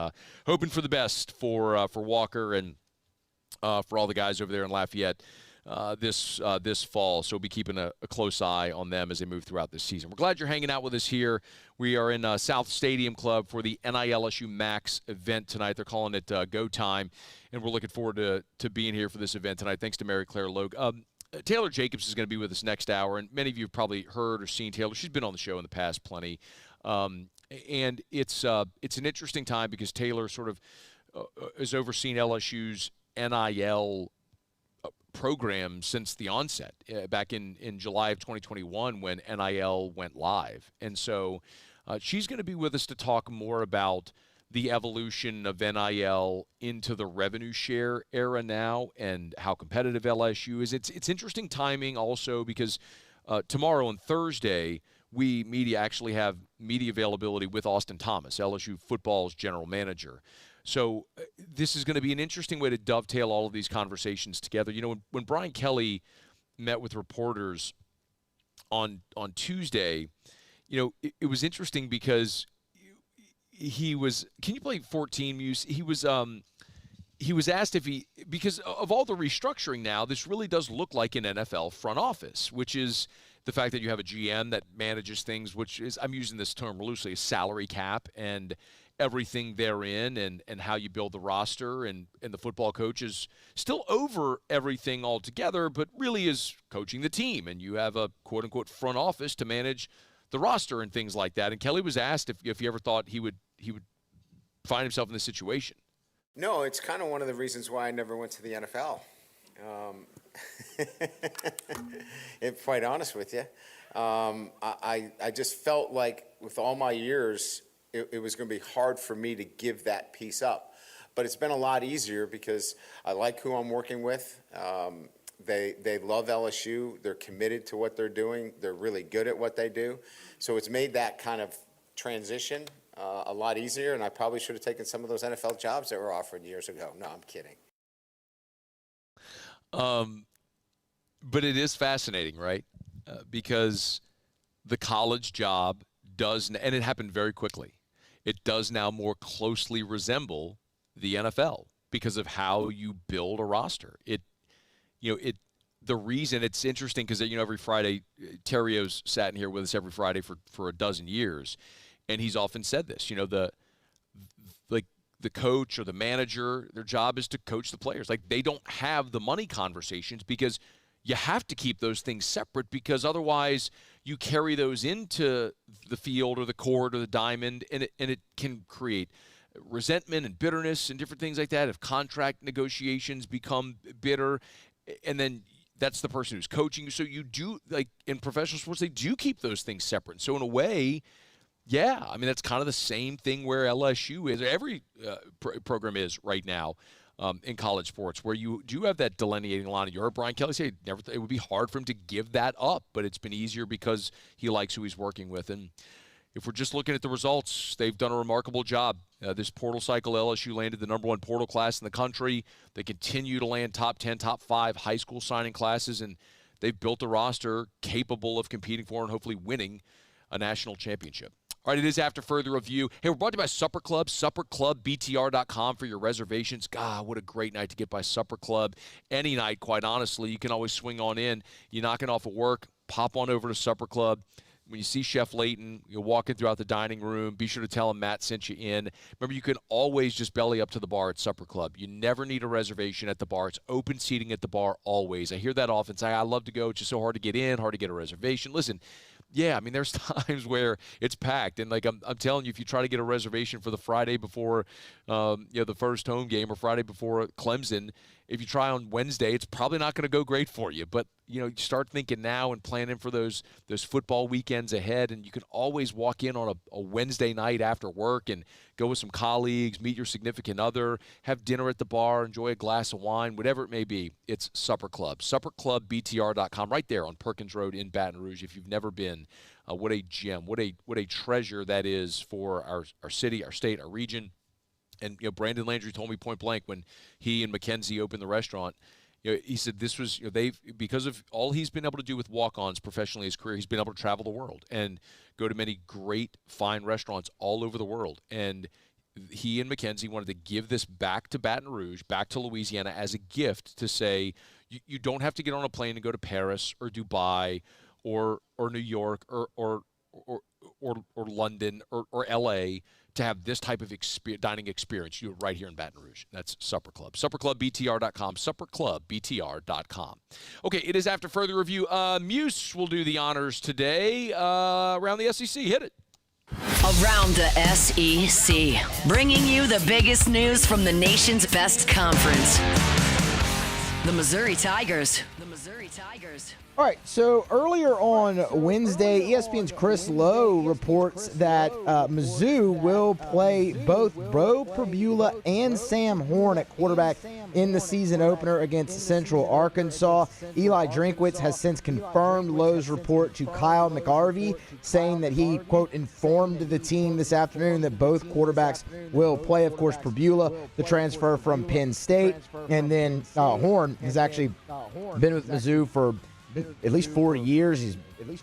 Speaker 9: hoping for the best for Walker and for all the guys over there in Lafayette this fall. So we'll be keeping a close eye on them as they move throughout this season. We're glad you're hanging out with us here. We are in South Stadium Club for the NILSU Max event tonight. They're calling it Go Time, and we're looking forward to being here for this event tonight. Thanks to Mary Claire Logue. Taylor Jacobs is going to be with us next hour, and many of you have probably heard or seen Taylor. She's been on the show in the past plenty. And it's an interesting time because Taylor sort of has overseen LSU's NIL program since the onset back in July of 2021 when NIL went live. And so she's going to be with us to talk more about the evolution of NIL into the revenue share era now and how competitive LSU is. It's interesting timing also because tomorrow and Thursday, we media actually have media availability with Austin Thomas, LSU football's general manager. So this is going to be an interesting way to dovetail all of these conversations together. When Brian Kelly met with reporters on Tuesday, it was interesting because he was – can you play 14, Muse? He was asked if because of all the restructuring now, this really does look like an NFL front office, which is the fact that you have a GM that manages things, which is – I'm using this term loosely – a salary cap and – everything therein and how you build the roster and the football coach is still over everything altogether, but really is coaching the team. And you have a quote-unquote front office to manage the roster and things like that. And Kelly was asked if he ever thought he would find himself in this situation.
Speaker 10: No, it's kind of one of the reasons why I never went to the NFL. If quite honest with you, I just felt like with all my years, it was going to be hard for me to give that piece up. But it's been a lot easier because I like who I'm working with. They love LSU. They're committed to what they're doing. They're really good at what they do. So it's made that kind of transition a lot easier, and I probably should have taken some of those NFL jobs that were offered years ago. No, I'm kidding.
Speaker 9: But it is fascinating, right? Because the college job does, and it happened very quickly, it does now more closely resemble the NFL. because of how you build a roster. The reason it's interesting because, every Friday, Terrio's sat in here with us every Friday for a dozen years, and he's often said this, the coach or the manager, their job is to coach the players. Like, they don't have the money conversations because you have to keep those things separate, because otherwise you carry those into the field or the court or the diamond, and it can create resentment and bitterness and different things like that. If contract negotiations become bitter, and then that's the person who's coaching you. So you do, like in professional sports, they do keep those things separate. So in a way, yeah, I mean, that's kind of the same thing where LSU is, every program is right now in college sports, where you do have that delineating line. You heard Brian Kelly say it would be hard for him to give that up, but it's been easier because he likes who he's working with. And if we're just looking at the results, they've done a remarkable job. This portal cycle, LSU landed the #1 portal class in the country. They continue to land top 10, top 5 high school signing classes, and they've built a roster capable of competing for and hopefully winning a national championship. All right, it is After Further Review. Hey, we're brought to you by Supper Club, supperclubbtr.com for your reservations. God, what a great night to get by Supper Club. Any night, quite honestly. You can always swing on in. You're knocking off of work, pop on over to Supper Club. When you see Chef Layton, you're walking throughout the dining room, be sure to tell him Matt sent you in. Remember, you can always just belly up to the bar at Supper Club. You never need a reservation at the bar. It's open seating at the bar always. I hear that often. Say, I love to go. It's just so hard to get in, hard to get a reservation. Listen, yeah, I mean, there's times where it's packed. And, like, I'm telling you, if you try to get a reservation for the Friday before, the first home game, or Friday before Clemson, if you try on Wednesday, it's probably not going to go great for you. But, you start thinking now and planning for those football weekends ahead, and you can always walk in on a Wednesday night after work and go with some colleagues, meet your significant other, have dinner at the bar, enjoy a glass of wine, whatever it may be. It's Supper Club. Supperclubbtr.com, right there on Perkins Road in Baton Rouge. If you've never been, what a gem, what a treasure that is for our city, our state, our region. And Brandon Landry told me point blank when he and Mackenzie opened the restaurant, he said this was, because of all he's been able to do with walk-ons professionally in his career, he's been able to travel the world and go to many great, fine restaurants all over the world. And he and Mackenzie wanted to give this back to Baton Rouge, back to Louisiana, as a gift to say, you don't have to get on a plane and go to Paris or Dubai or New York or London or L.A. to have this type of dining experience. You do it right here in Baton Rouge. That's Supper Club. Supperclubbtr.com. Supperclubbtr.com. Okay, it is After Further Review. Muse will do the honors today around the SEC. Hit it.
Speaker 7: Around the SEC, bringing you the biggest news from the nation's best conference. The Missouri Tigers.
Speaker 5: All right, so earlier on Wednesday, ESPN's Chris Lowe reports that Mizzou will play both Bo Pribula and Sam Horn at quarterback in the season opener against Central Arkansas. Eli Drinkwitz has since confirmed Lowe's report to Kyle McArvey, saying that he, quote, informed the team this afternoon that both quarterbacks will play. Of course, Pribula, the transfer from Penn State, and then Horn has actually been with Mizzou for at least 4 years. He's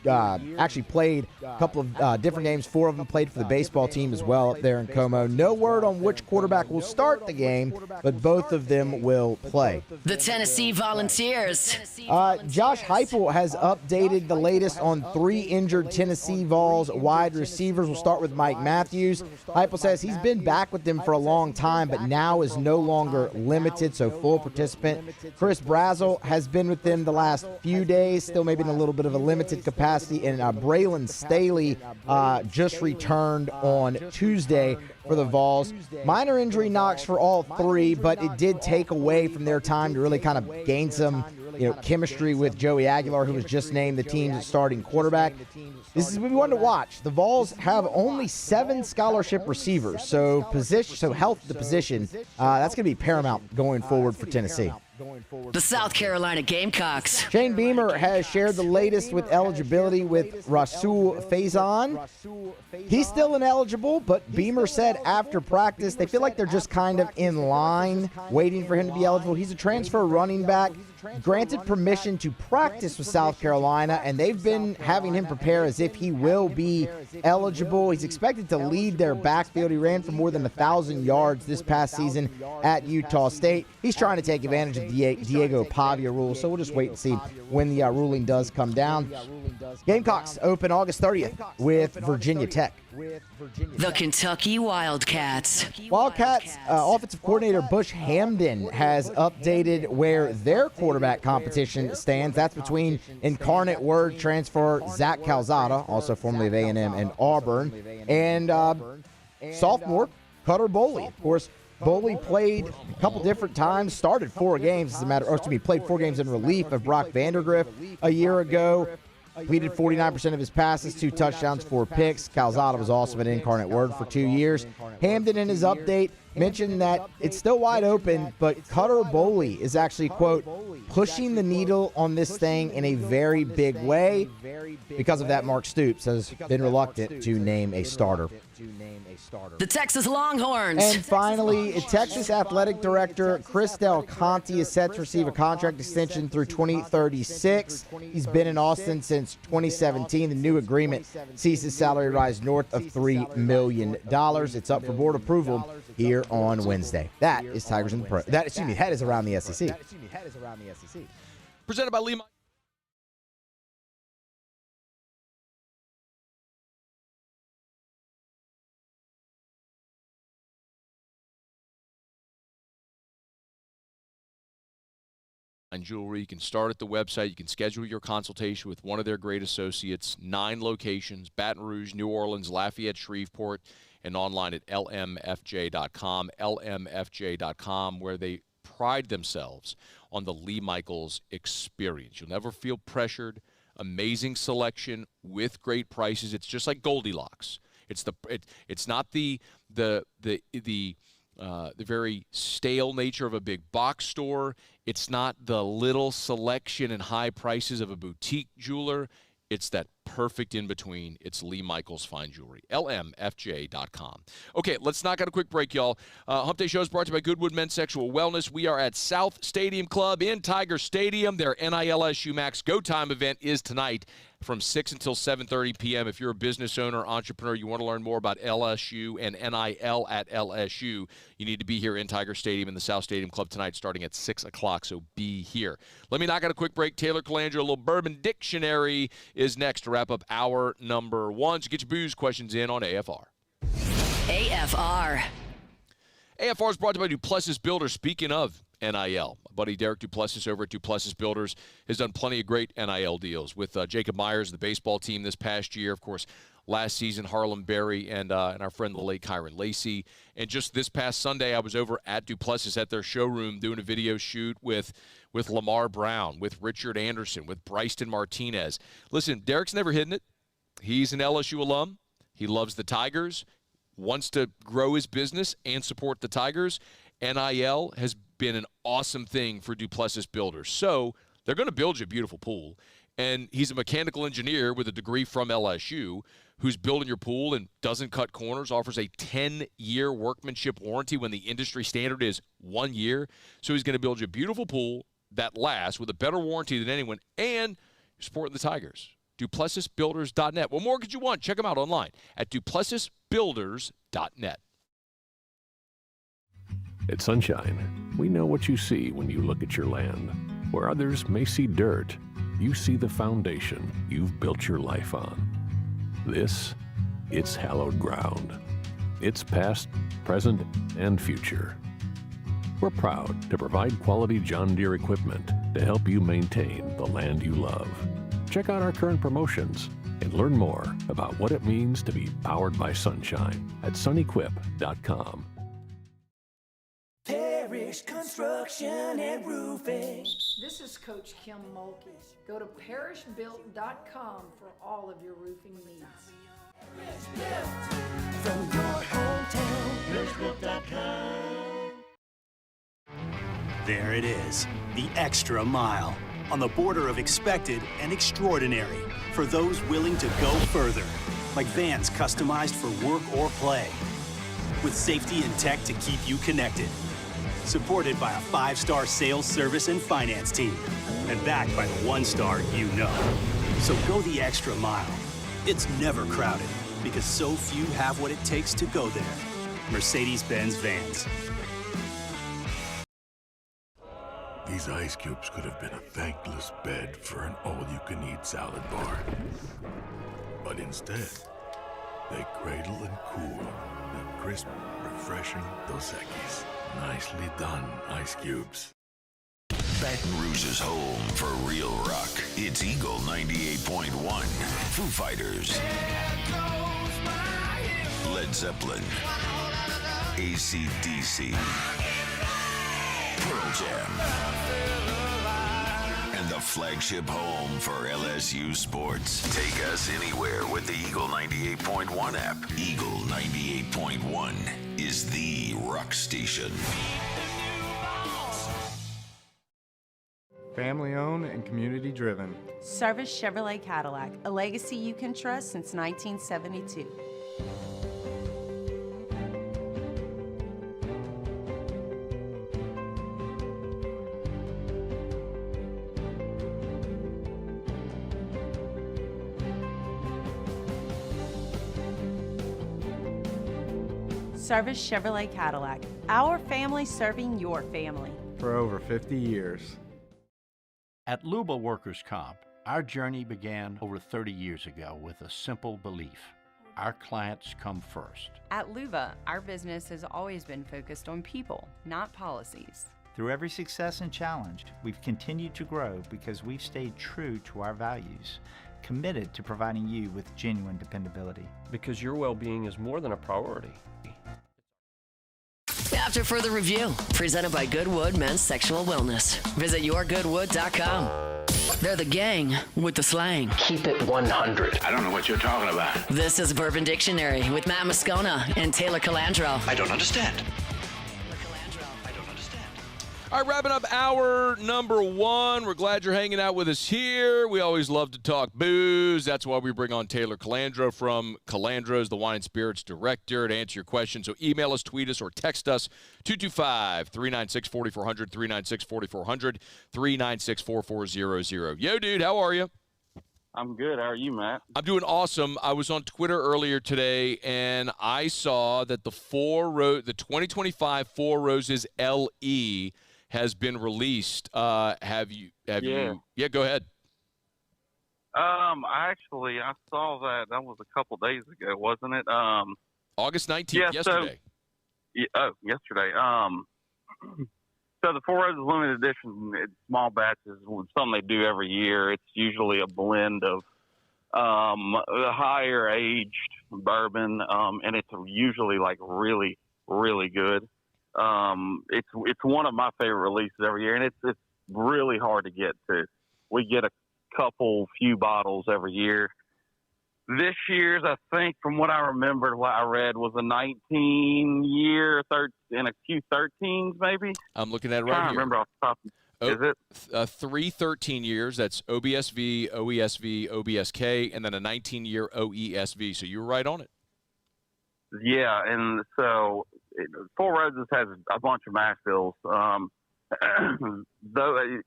Speaker 5: actually played a couple of different games. 4 of them played for the baseball team as well up there in Como. No word on which quarterback will start the game, but both of them will play.
Speaker 7: The Tennessee Volunteers.
Speaker 5: Josh Heupel has updated the latest on 3 injured Tennessee Vols wide receivers. We'll start with Mike Matthews. Heupel says he's been back with them for a long time, but now is no longer limited, so full participant. Chris Brazzell has been with them the last few days, still maybe in a little bit of a limited capacity, and Braylon Staley just returned on Tuesday for the Vols. Minor injury knocks for all 3, but it did take away from their time to really kind of gain some chemistry with Joey Aguilar, who was just named the team's starting quarterback. This is what we wanted to watch. The Vols have only 7 scholarship receivers, so health at the position, that's going to be paramount going forward for Tennessee.
Speaker 7: The South Carolina Gamecocks.
Speaker 5: Shane Beamer has shared the latest with eligibility with Rasul Fazende. He's still ineligible, but Beamer said after practice they feel like they're just kind of in line waiting for him to be eligible. He's a transfer running back, granted permission to practice with South Carolina, and they've been having him prepare as if he will be eligible. He's expected to lead their backfield. He ran for more than 1,000 yards this past season at Utah State. He's trying to take advantage of Diego Pavia rule, so we'll just wait and see when the ruling does come down. Gamecocks open August 30th with Virginia Tech.
Speaker 7: The Kentucky Wildcats.
Speaker 5: Wildcats offensive coordinator Bush Hamdan has updated where their quarterback competition stands. That's between Incarnate Word transfer Zach Calzada, also formerly of A&M and Auburn, and sophomore Cutter Boley. Of course, Boley played a couple different times, started 4 games, played 4 games in relief of Brock Vandergriff a year ago. Completed 49% of his passes, 2 touchdowns, 4 picks. Calzada was also an Incarnate Word for 2 years. Hamdan, in his update, mentioned that it's still wide open, but Cutter Boley is actually, quote, pushing the needle on this thing in a very big way. Because of that, Mark Stoops has been reluctant to name a starter.
Speaker 7: The Texas Longhorns.
Speaker 5: And finally, Texas Athletic Director Chris Del Conte is set to receive a contract extension through 2036. He's been in Austin since 2017. The new agreement sees his salary rise north of $3 million. It's up for board approval here on Wednesday. That is Tigers in the Pro. That is around the SEC.
Speaker 9: Presented by Lee. Jewelry. You can start at the website. You can schedule your consultation with one of their great associates. 9 locations: Baton Rouge, New Orleans, Lafayette, Shreveport, and online at lmfj.com. lmfj.com, where they pride themselves on the Lee Michaels experience. You'll never feel pressured. Amazing selection with great prices. It's just like Goldilocks. It's not the very stale nature of a big box store. It's not the little selection and high prices of a boutique jeweler. It's that perfect in between. It's Lee Michaels Fine Jewelry. LMFJ.com. Okay, let's knock out a quick break, y'all. Hump Day Show is brought to you by Goodwood Men's Sexual Wellness. We are at South Stadium Club in Tiger Stadium. Their NILSU Max Go Time event is tonight from 6 until 7:30 p.m. If you're a business owner, entrepreneur, you want to learn more about LSU and NIL at LSU, you need to be here in Tiger Stadium in the South Stadium Club tonight starting at 6 o'clock, so be here. Let me knock out a quick break. Taylor Calandro, a little Bourbon Dictionary is next to wrap up hour number 1. So get your booze questions in on AFR.
Speaker 7: AFR
Speaker 9: is brought to you by Duplessis Builders. Speaking of NIL, my buddy Derek Duplessis over at Duplessis Builders has done plenty of great NIL deals with Jacob Myers, the baseball team this past year. Of course, last season, Harlem Berry and our friend the late Kyron Lacey. And just this past Sunday, I was over at Duplessis at their showroom doing a video shoot with Lamar Brown, with Richard Anderson, with Bryson Martinez. Listen, Derek's never hidden it. He's an LSU alum. He loves the Tigers, wants to grow his business and support the Tigers. NIL has been an awesome thing for Duplessis Builders. So they're going to build you a beautiful pool. And he's a mechanical engineer with a degree from LSU who's building your pool and doesn't cut corners, offers a 10-year workmanship warranty when the industry standard is 1 year. So he's going to build you a beautiful pool that lasts with a better warranty than anyone, and you're supporting the Tigers. DuplessisBuilders.net. What more could you want? Check them out online at DuplessisBuilders.net.
Speaker 24: At Sunshine, we know what you see when you look at your land. Where others may see dirt, you see the foundation you've built your life on. This, it's hallowed ground. It's past, present, and future. We're proud to provide quality John Deere equipment to help you maintain the land you love. Check out our current promotions and learn more about what it means to be powered by sunshine at sunequip.com.
Speaker 6: Parish Construction and Roofing.
Speaker 8: This is Coach Kim Mulkey. Go to parishbuilt.com for all of your roofing needs.
Speaker 6: From your hometown, parishbuilt.com.
Speaker 12: There it is, the extra mile, on the border of expected and extraordinary, for those willing to go further, like vans customized for work or play, with safety and tech to keep you connected. Supported by a 5-star sales, service, and finance team, and backed by the 1-star you know. So go the extra mile. It's never crowded, because so few have what it takes to go there. Mercedes-Benz Vans.
Speaker 23: These ice cubes could have been a thankless bed for an all-you-can-eat salad bar. But instead, they cradle and cool the crisp, refreshing Dos Equis. Nicely done, ice cubes.
Speaker 13: Baton Rouge's home for real rock. It's Eagle 98.1. Foo Fighters. Led Zeppelin. AC/DC. Pearl Jam. And the flagship home for LSU sports. Take us anywhere with the Eagle 98.1 app. Eagle 98.1 is the rock station.
Speaker 14: Family owned and community driven.
Speaker 16: Service Chevrolet Cadillac, a legacy you can trust since 1972. Service Chevrolet Cadillac, our family serving your family.
Speaker 14: For over 50 years.
Speaker 25: At Luba Workers' Comp, our journey began over 30 years ago with a simple belief. Our clients come first.
Speaker 26: At Luba, our business has always been focused on people, not policies.
Speaker 27: Through every success and challenge, we've continued to grow because we've stayed true to our values, committed to providing you with genuine dependability.
Speaker 15: Because your well-being is more than a priority.
Speaker 7: After further review, presented by Goodwood Men's Sexual Wellness. Visit yourgoodwood.com. They're the gang with the slang.
Speaker 18: Keep it 100. I don't know what you're talking about.
Speaker 7: This is Bourbon Dictionary with Matt Moscona and Taylor Calandro.
Speaker 18: I don't understand.
Speaker 9: All right, wrapping up hour number 1. We're glad you're hanging out with us here. We always love to talk booze. That's why we bring on Taylor Calandro from Calandro's, the Wine and Spirits Director, to answer your questions. So email us, tweet us, or text us, 225-396-4400, 396-4400, 396-4400. Yo, dude, how are you?
Speaker 28: I'm good. How are you, Matt?
Speaker 9: I'm doing awesome. I was on Twitter earlier today, and I saw that the 2025 Four Roses LE has been released. Have you? Yeah, go ahead.
Speaker 28: I saw that. That was a couple days ago, wasn't it?
Speaker 9: August 19th, yesterday.
Speaker 28: Yesterday. So the Four Roses limited edition, it's small batches, something they do every year. It's usually a blend of higher aged bourbon, and it's usually like really, really good. It's one of my favorite releases every year, and it's really hard to get to. We get a few bottles every year. This year's, I think, from what I remembered, what I read was a 19-year, and a few 13s maybe.
Speaker 9: I'm looking at it right here.
Speaker 28: I remember off the top. Is it?
Speaker 9: 3 13 years. That's OBSV, OESV, OBSK, and then a 19-year OESV. So you were right on it.
Speaker 28: Yeah, and so Four Roses has a bunch of mash bills. Though,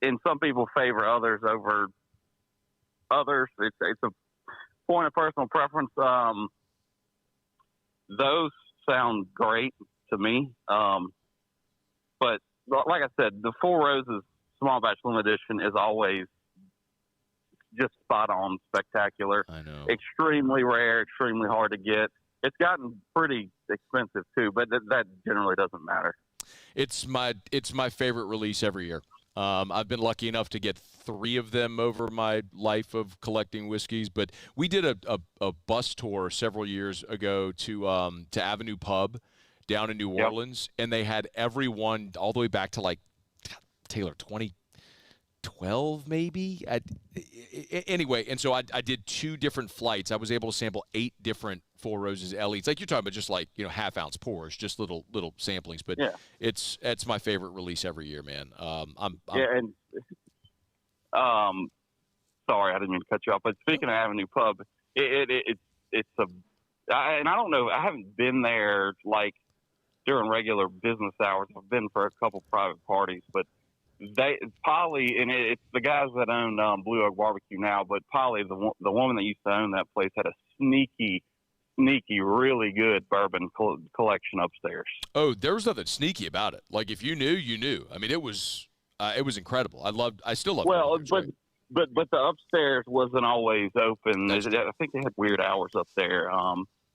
Speaker 28: and some people favor others over others. It's a point of personal preference. Those sound great to me. But like I said, the Four Roses small batch limited edition is always just spot on, spectacular.
Speaker 9: I know.
Speaker 28: Extremely rare, extremely hard to get. It's gotten pretty expensive too, but that generally doesn't matter.
Speaker 9: It's my favorite release every year. I've been lucky enough to get 3 of them over my life of collecting whiskeys. But we did a bus tour several years ago to Avenue Pub down in New Orleans, and they had every one all the way back to like Taylor 20 12 maybe. Anyway, and so I did 2 different flights. I was able to sample 8 different Four Roses Elites. Like you're talking about, just like, half-ounce pours, just little samplings. But it's my favorite release every year, man.
Speaker 28: Sorry, I didn't mean to cut you off. But speaking of Avenue Pub, and I don't know, I haven't been there like during regular business hours. I've been for a couple private parties, but Polly, and it's the guys that own Blue Oak Barbecue now, but Polly, the woman that used to own that place, had a sneaky, really good bourbon collection upstairs.
Speaker 9: Oh, there was nothing sneaky about it. Like, if you knew, you knew. I mean, it was incredible. I still love it.
Speaker 28: Well, but the upstairs wasn't always open. I think they had weird hours up there.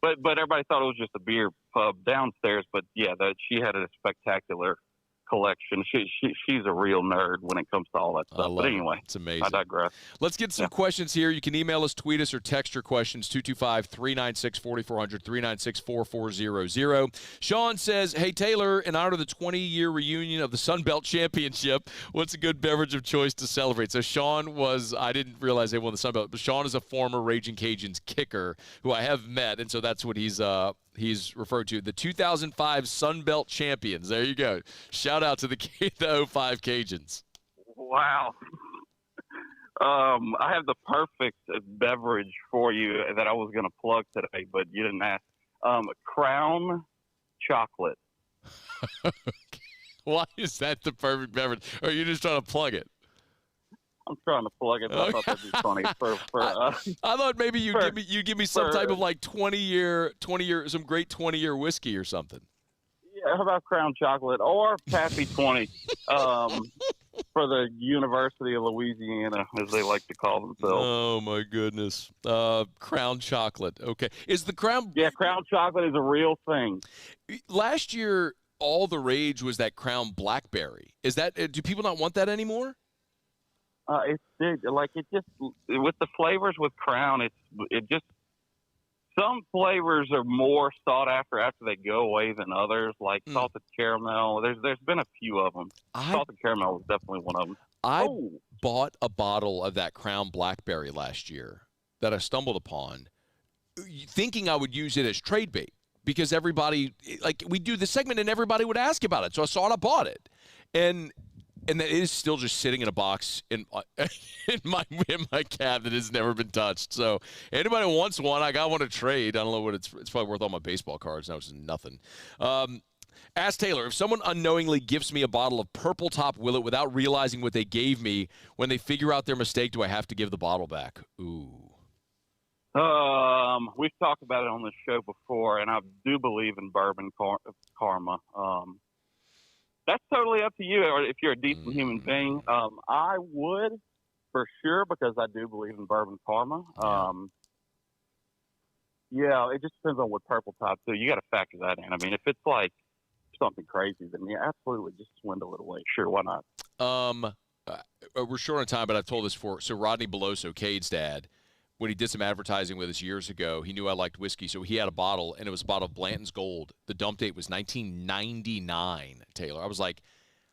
Speaker 28: But everybody thought it was just a beer pub downstairs. But yeah, she had a spectacular collection. She's a real nerd when it comes to all that stuff. But anyway,
Speaker 9: it's amazing.
Speaker 28: I digress.
Speaker 9: Let's get some questions here. You can email us, tweet us, or text your questions 225-396-4400, 396-4400. Sean says, "Hey Taylor, in honor of the 20-year reunion of the Sun Belt Championship, what's a good beverage of choice to celebrate?" So Sean I didn't realize they won the Sun Belt, but Sean is a former Raging Cajuns kicker who I have met, and so that's what he's referred to, the 2005 Sun Belt champions. There you go. Shout out to the 05 Cajuns.
Speaker 28: Wow. I have the perfect beverage for you that I was going to plug today, but you didn't ask. Crown chocolate.
Speaker 9: Why is that the perfect beverage? Or are you just trying to plug it?
Speaker 28: I'm trying to plug it. I thought that'd be funny.
Speaker 9: I thought maybe you give me some type of like 20-year, some great 20-year whiskey or something.
Speaker 28: Yeah, how about Crown Chocolate or Pappy 20 for the University of Louisiana, as they like to call themselves.
Speaker 9: Oh my goodness, Crown Chocolate. Okay, is the Crown?
Speaker 28: Yeah, Crown Chocolate is a real thing.
Speaker 9: Last year, all the rage was that Crown Blackberry. Is that? Do people not want that anymore?
Speaker 28: It just with the flavors with Crown, some flavors are more sought after they go away than others, like salted caramel. There's been a few of them. Salted caramel was definitely one of them.
Speaker 9: I bought a bottle of that Crown Blackberry last year that I stumbled upon, thinking I would use it as trade bait because everybody, like, we do the segment and everybody would ask about it. So I saw it, I bought it, and it is still just sitting in a box in my cab that has never been touched. So anybody who wants one, I got one to trade. I don't know what it's probably worth all my baseball cards. Now it's nothing. Ask Taylor, if someone unknowingly gives me a bottle of Purple Top Willet without realizing what they gave me, when they figure out their mistake, do I have to give the bottle back? Ooh.
Speaker 28: We've talked about it on the show before, and I do believe in bourbon karma. That's totally up to you, or if you're a decent human being. I would, for sure, because I do believe in bourbon karma. Yeah, it just depends on what Purple Top do. You got to factor that in. I mean, if it's like something crazy, then yeah, absolutely, just swindle it away. Sure, why not?
Speaker 9: We're short on time, but I've told this before. So Rodney Beloso, Cade's dad, when he did some advertising with us years ago, he knew I liked whiskey, so he had a bottle, and it was a bottle of Blanton's Gold. The dump date was 1999, Taylor. I was like,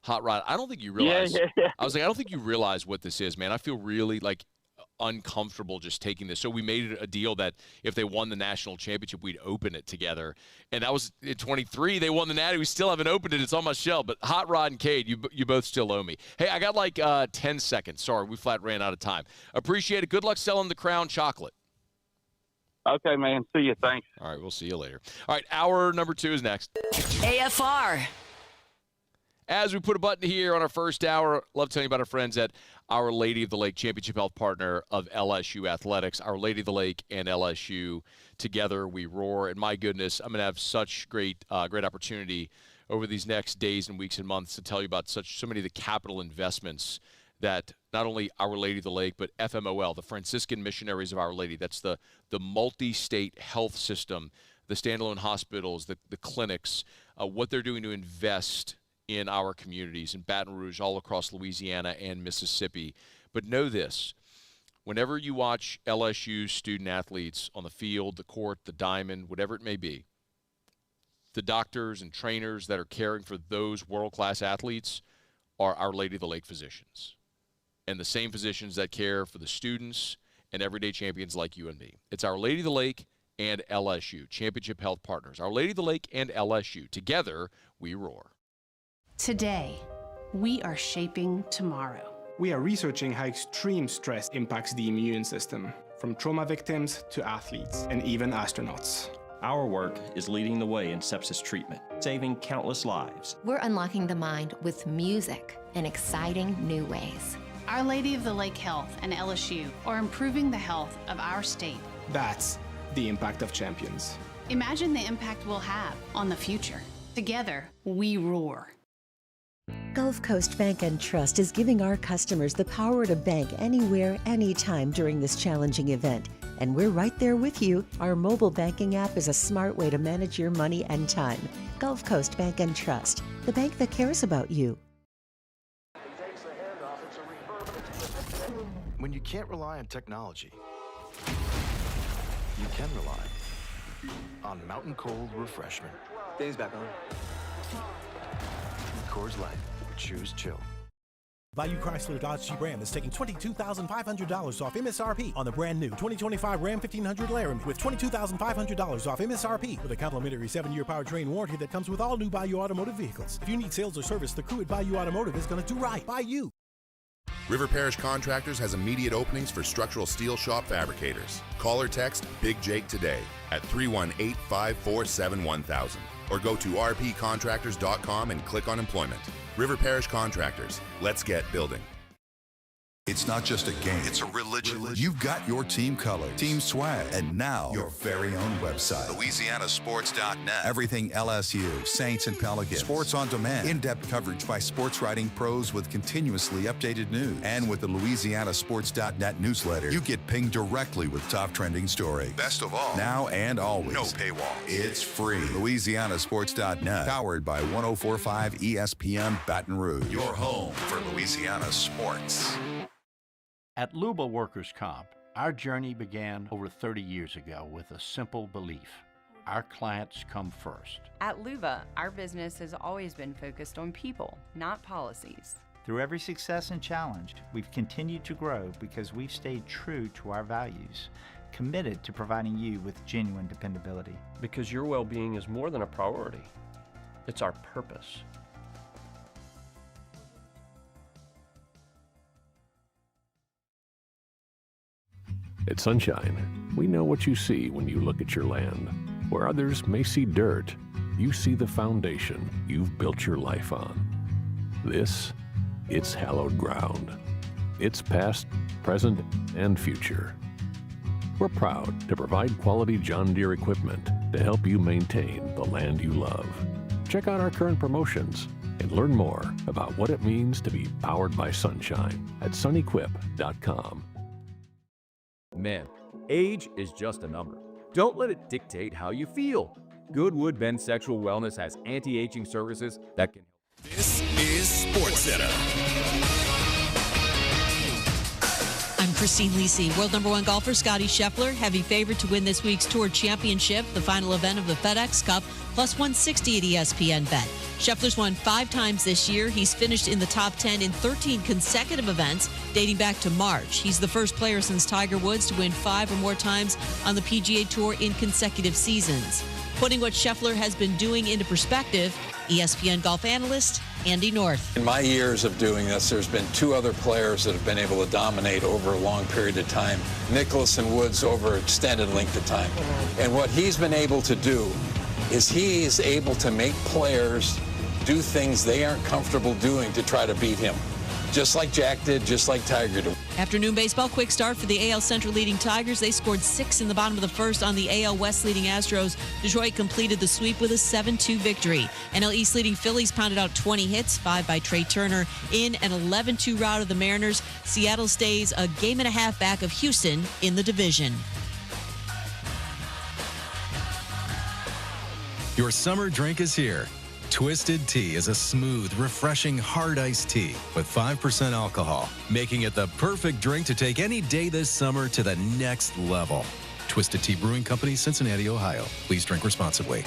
Speaker 9: Hot Rod, I don't think you realize. Yeah. I was like, I don't think you realize what this is, man. I feel really, like, uncomfortable just taking this. So we made it a deal that if they won the national championship, we'd open it together. And that was in 23. They won the natty. We still haven't opened it. It's on my shelf. But Hot Rod and Cade, you both still owe me. Hey, I got like 10 seconds. Sorry, we flat ran out of time. Appreciate it. Good luck selling the Crown Chocolate.
Speaker 28: Okay, man. See you. Thanks.
Speaker 9: All right, we'll see you later. All right, hour number 2 is next.
Speaker 7: AFR.
Speaker 9: As we put a button here on our first hour, love telling you about our friends at Our Lady of the Lake, championship health partner of LSU Athletics. Our Lady of the Lake and LSU, together we roar. And my goodness, I'm going to have such great opportunity over these next days and weeks and months to tell you about so many of the capital investments that not only Our Lady of the Lake, but FMOL, the Franciscan Missionaries of Our Lady. That's the multi-state health system, the standalone hospitals, the clinics, what they're doing to invest in our communities in Baton Rouge, all across Louisiana and Mississippi. But know this, whenever you watch LSU student athletes on the field, the court, the diamond, whatever it may be, the doctors and trainers that are caring for those world-class athletes are Our Lady of the Lake physicians. and the same physicians that care for the students and everyday champions like you and me. It's Our Lady of the Lake and LSU, Championship Health Partners. Our Lady of the Lake and LSU. Together, we roar.
Speaker 1: Today, we are shaping tomorrow.
Speaker 2: We are researching how extreme stress impacts the immune system, from trauma victims to athletes and even astronauts.
Speaker 15: Our work is leading the way in sepsis treatment, saving countless lives.
Speaker 11: We're unlocking the mind with music in exciting new ways.
Speaker 1: Our Lady of the Lake Health and LSU are improving the health of our state.
Speaker 2: That's the impact of champions.
Speaker 1: Imagine the impact we'll have on the future. Together, we roar.
Speaker 17: Gulf Coast Bank and Trust is giving our customers the power to bank anywhere, anytime during this challenging event. And we're right there with you. Our mobile banking app is a smart way to manage your money and time. Gulf Coast Bank and Trust, the bank that cares about you.
Speaker 19: When you can't rely on technology, you can rely on Mountain Cold Refreshment.
Speaker 20: Dave's back on.
Speaker 19: Coors Light. Choose chill.
Speaker 21: Bayou Chrysler Dodge Jeep Ram is taking $22,500 off MSRP on the brand new 2025 Ram 1500 Laramie with $22,500 off MSRP with a complimentary 7-year powertrain warranty that comes with all new Bayou Automotive vehicles. If you need sales or service, the crew at Bayou Automotive is going to do right by you.
Speaker 22: River Parish Contractors has immediate openings for structural steel shop fabricators. Call or text Big Jake today at 318-547-1000 or go to rpcontractors.com and click on employment. River Parish Contractors. Let's get building.
Speaker 4: It's not just a game, it's a religion. You've got your team color, team swag, and now your very own website. LouisianaSports.net. Everything LSU, Saints, and Pelicans. Sports on demand. In-depth coverage by sports writing pros with continuously updated news. And with the LouisianaSports.net newsletter, you get pinged directly with top trending stories. Best of all, now and always, no paywall. It's free. LouisianaSports.net. Powered by 104.5 ESPN Baton Rouge. Your home for Louisiana sports.
Speaker 25: At Luba Workers' Comp, our journey began over 30 years ago with a simple belief. Our clients come first.
Speaker 26: At Luba, our business has always been focused on people, not policies.
Speaker 27: Through every success and challenge, we've continued to grow because we've stayed true to our values, committed to providing you with genuine dependability.
Speaker 15: Because your well-being is more than a priority. It's our purpose.
Speaker 29: At Sunshine, we know what you see when you look at your land. Where others may see dirt, you see the foundation you've built your life on. This, it's hallowed ground. It's past, present, and future. We're proud to provide quality John Deere equipment to help you maintain the land you love. Check out our current promotions and learn more about what it means to be powered by sunshine at sunequip.com.
Speaker 24: Men, age is just a number. Don't let it dictate how you feel. Goodwood Men's Sexual Wellness has anti-aging services that can help.
Speaker 30: This is SportsCenter.
Speaker 31: I'm Christine Lisi. World #1 golfer Scottie Scheffler, heavy favorite to win this week's Tour Championship, the final event of the FedEx Cup, plus 160 at ESPN Bet. Scheffler's won 5 times this year. He's finished in the top 10 in 13 consecutive events dating back to March. He's the first player since Tiger Woods to win 5 or more times on the PGA Tour in consecutive seasons. Putting what Scheffler has been doing into perspective, ESPN golf analyst Andy North.
Speaker 32: In my years of doing this, there's been 2 other players that have been able to dominate over a long period of time. Nicklaus and Woods over an extended length of time. And what he's been able to do is he is able to make players do things they aren't comfortable doing to try to beat him. Just like Jack did, just like Tiger did.
Speaker 31: Afternoon baseball, quick start for the AL Central leading Tigers. They scored 6 in the bottom of the first on the AL West leading Astros. Detroit completed the sweep with a 7-2 victory. NL East leading Phillies pounded out 20 hits, 5 by Trey Turner, in an 11-2 rout of the Mariners. Seattle stays a game and a half back of Houston in the division.
Speaker 33: Your summer drink is here. Twisted Tea is a smooth, refreshing, hard iced tea with 5% alcohol, making it the perfect drink to take any day this summer to the next level. Twisted Tea Brewing Company, Cincinnati, Ohio. Please drink responsibly.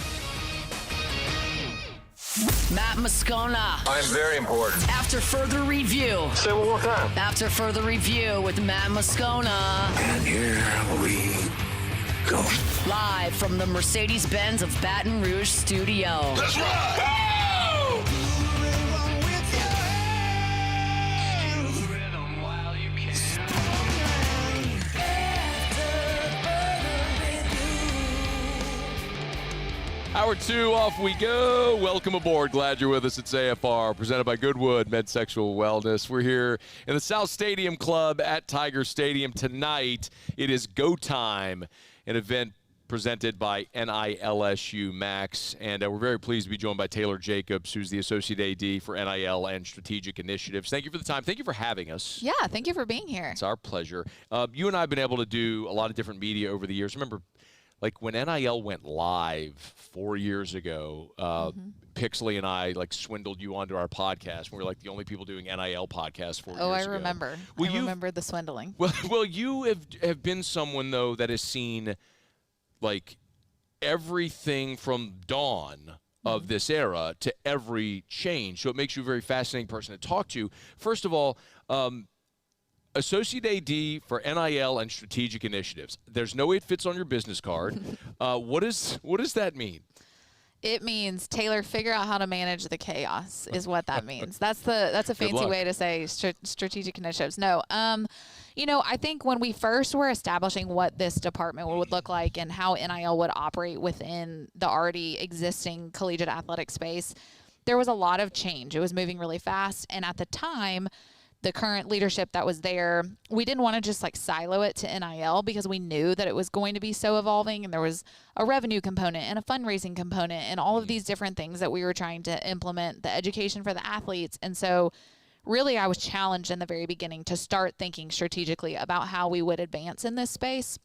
Speaker 7: Matt Moscona.
Speaker 32: I'm very important.
Speaker 7: After further review.
Speaker 32: Say one more time.
Speaker 7: After further review with Matt Moscona.
Speaker 32: And here we go.
Speaker 7: Live from the Mercedes-Benz of Baton Rouge studio.
Speaker 32: Let's ride!
Speaker 9: Hour 2, off we go. Welcome aboard. Glad you're with us. It's AFR, presented by Goodwood Med Sexual Wellness. We're here in the South Stadium Club at Tiger Stadium tonight. It is Go Time, an event presented by NILSU Max. And we're very pleased to be joined by Taylor Jacobs, who's the Associate AD for NIL and Strategic Initiatives. Thank you for the time. Thank you for having us.
Speaker 3: Yeah, thank you for being here.
Speaker 9: It's our pleasure. You and I have been able to do a lot of different media over the years. Remember, like when NIL went live 4 years ago, Pixley and I swindled you onto our podcast. We were like the only people doing NIL podcasts 4 years ago.
Speaker 3: Oh, I remember. I remember the swindling.
Speaker 9: Well, you have been someone, though, that has seen everything from dawn of this era to every change. So it makes you a very fascinating person to talk to. First of all, Associate AD for NIL and Strategic Initiatives. There's no way it fits on your business card. What does that mean?
Speaker 3: It means, Taylor, figure out how to manage the chaos is what that means. That's a fancy way to say strategic initiatives. No, I think when we first were establishing what this department would look like and how NIL would operate within the already existing collegiate athletic space, there was a lot of change. It was moving really fast. And at the time, the current leadership that was there, we didn't want to just silo it to NIL because we knew that it was going to be so evolving, and there was a revenue component and a fundraising component and all of these different things that we were trying to implement, the education for the athletes. And so really I was challenged in the very beginning to start thinking strategically about how we would advance in this space.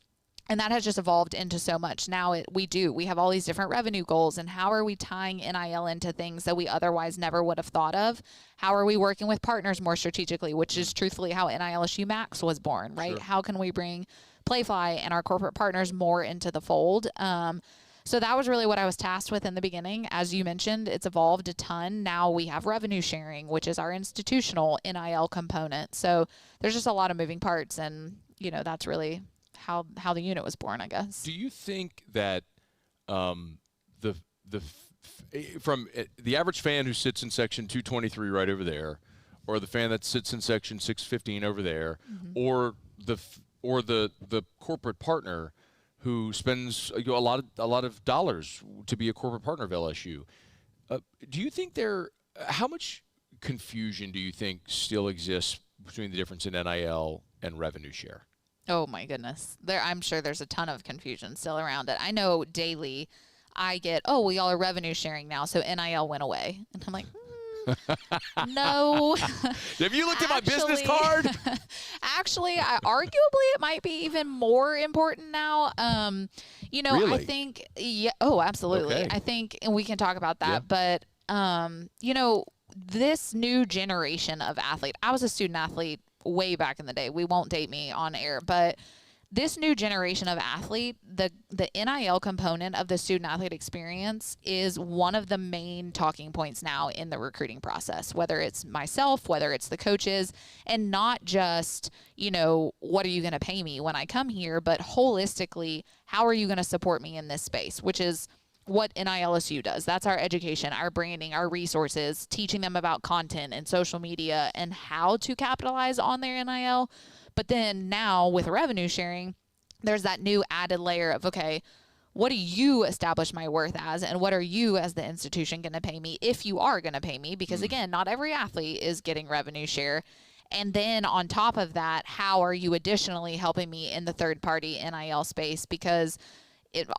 Speaker 3: And that has just evolved into so much. Now we have all these different revenue goals, and how are we tying NIL into things that we otherwise never would have thought of? How are we working with partners more strategically, which is truthfully how NILSU Max was born, right? Sure. How can we bring Playfly and our corporate partners more into the fold? So that was really what I was tasked with in the beginning. As you mentioned, it's evolved a ton. Now we have revenue sharing, which is our institutional NIL component. So there's just a lot of moving parts, and that's really how the unit was born, I guess.
Speaker 9: Do you think that from the average fan who sits in section 223 right over there, or the fan that sits in section 615 over there, or the corporate partner who spends a lot of dollars to be a corporate partner of LSU, do you think how much confusion do you think still exists between the difference in NIL and revenue share?
Speaker 3: Oh my goodness. I'm sure there's a ton of confusion still around it. I know daily I get, we all are revenue sharing now, so NIL went away. And I'm like, no.
Speaker 9: Have you looked at my business card?
Speaker 3: Actually, arguably it might be even more important now.
Speaker 9: Really?
Speaker 3: I think, absolutely.
Speaker 9: Okay.
Speaker 3: I think, and we can talk about that, but, this new generation of athlete, I was a student athlete way back in the day. We won't date me on air, but this new generation of athlete, the NIL component of the student athlete experience is one of the main talking points now in the recruiting process, whether it's myself, whether it's the coaches, and not just, what are you going to pay me when I come here, but holistically, how are you going to support me in this space, which is what NILSU does. That's our education, our branding, our resources, teaching them about content and social media and how to capitalize on their NIL. But then now with revenue sharing, there's that new added layer of, okay, what do you establish my worth as, and what are you as the institution going to pay me if you are going to pay me? Because again, not every athlete is getting revenue share. And then on top of that, how are you additionally helping me in the third party NIL space? Because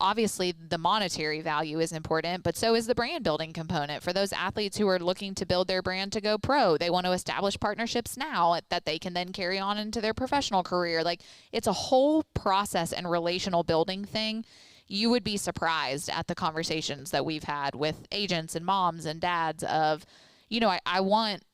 Speaker 3: obviously the monetary value is important, but so is the brand building component for those athletes who are looking to build their brand to go pro. They want to establish partnerships now that they can then carry on into their professional career. It's a whole process and relational building thing. You would be surprised at the conversations that we've had with agents and moms and dads of,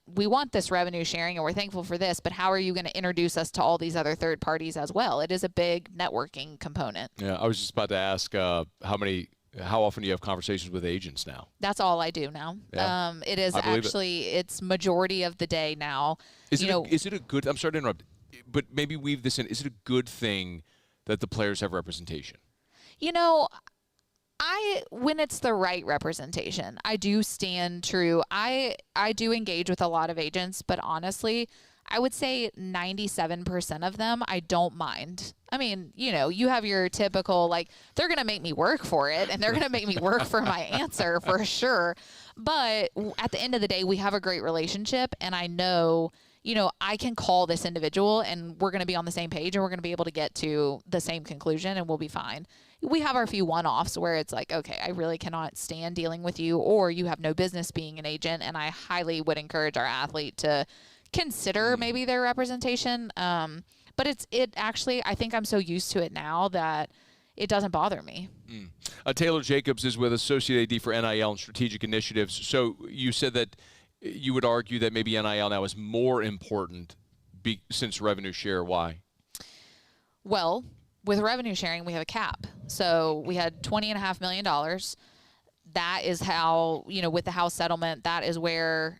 Speaker 3: we want this revenue sharing and we're thankful for this, but how are you going to introduce us to all these other third parties as well? It is a big networking component.
Speaker 9: Yeah, I was just about to ask how many how often do you have conversations with agents now?
Speaker 3: That's all I do now.
Speaker 9: Yeah.
Speaker 3: It is actually, it's majority of the day now.
Speaker 9: Is it a good, I'm sorry to interrupt, but maybe weave this in, is it a good thing that the players have representation?
Speaker 3: When it's the right representation, I do stand true. I do engage with a lot of agents, but honestly, I would say 97% of them I don't mind. I mean, you have your typical, like, they're going to make me work for it, and they're going to make me work for my answer for sure. But at the end of the day, we have a great relationship, and I know, I can call this individual, and we're going to be on the same page, and we're going to be able to get to the same conclusion, and we'll be fine. We have our few one-offs where it's like, okay, I really cannot stand dealing with you, or you have no business being an agent, and I highly would encourage our athlete to consider maybe their representation. But it actually, I think I'm so used to it now that it doesn't bother me.
Speaker 9: Taylor Jacobs is with Associate AD for NIL and Strategic Initiatives. So you said that you would argue that maybe NIL now is more important since revenue share. Why?
Speaker 3: Well, with revenue sharing, we have a cap. So we had $20.5 million. That is how, with the House settlement, that is where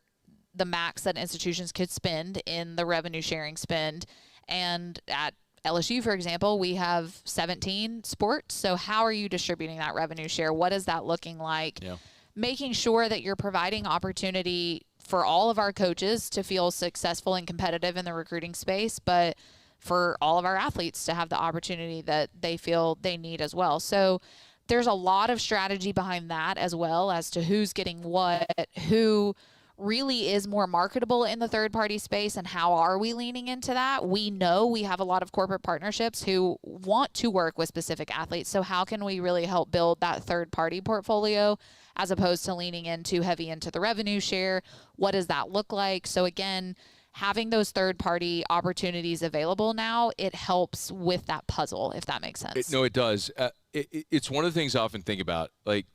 Speaker 3: the max that institutions could spend in the revenue sharing spend. And at LSU, for example, we have 17 sports. So how are you distributing that revenue share? What is that looking like?
Speaker 9: Yeah.
Speaker 3: Making sure that you're providing opportunity for all of our coaches to feel successful and competitive in the recruiting space, but for all of our athletes to have the opportunity that they feel they need as well. So there's a lot of strategy behind that as well as to who's getting what, who really is more marketable in the third-party space, and how are we leaning into that? We know we have a lot of corporate partnerships who want to work with specific athletes, so how can we really help build that third-party portfolio as opposed to leaning in too heavy into the revenue share? What does that look like? So again, having those third-party opportunities available now, it helps with that puzzle, if that makes sense.
Speaker 9: No, it does. It's one of the things I often think about, like,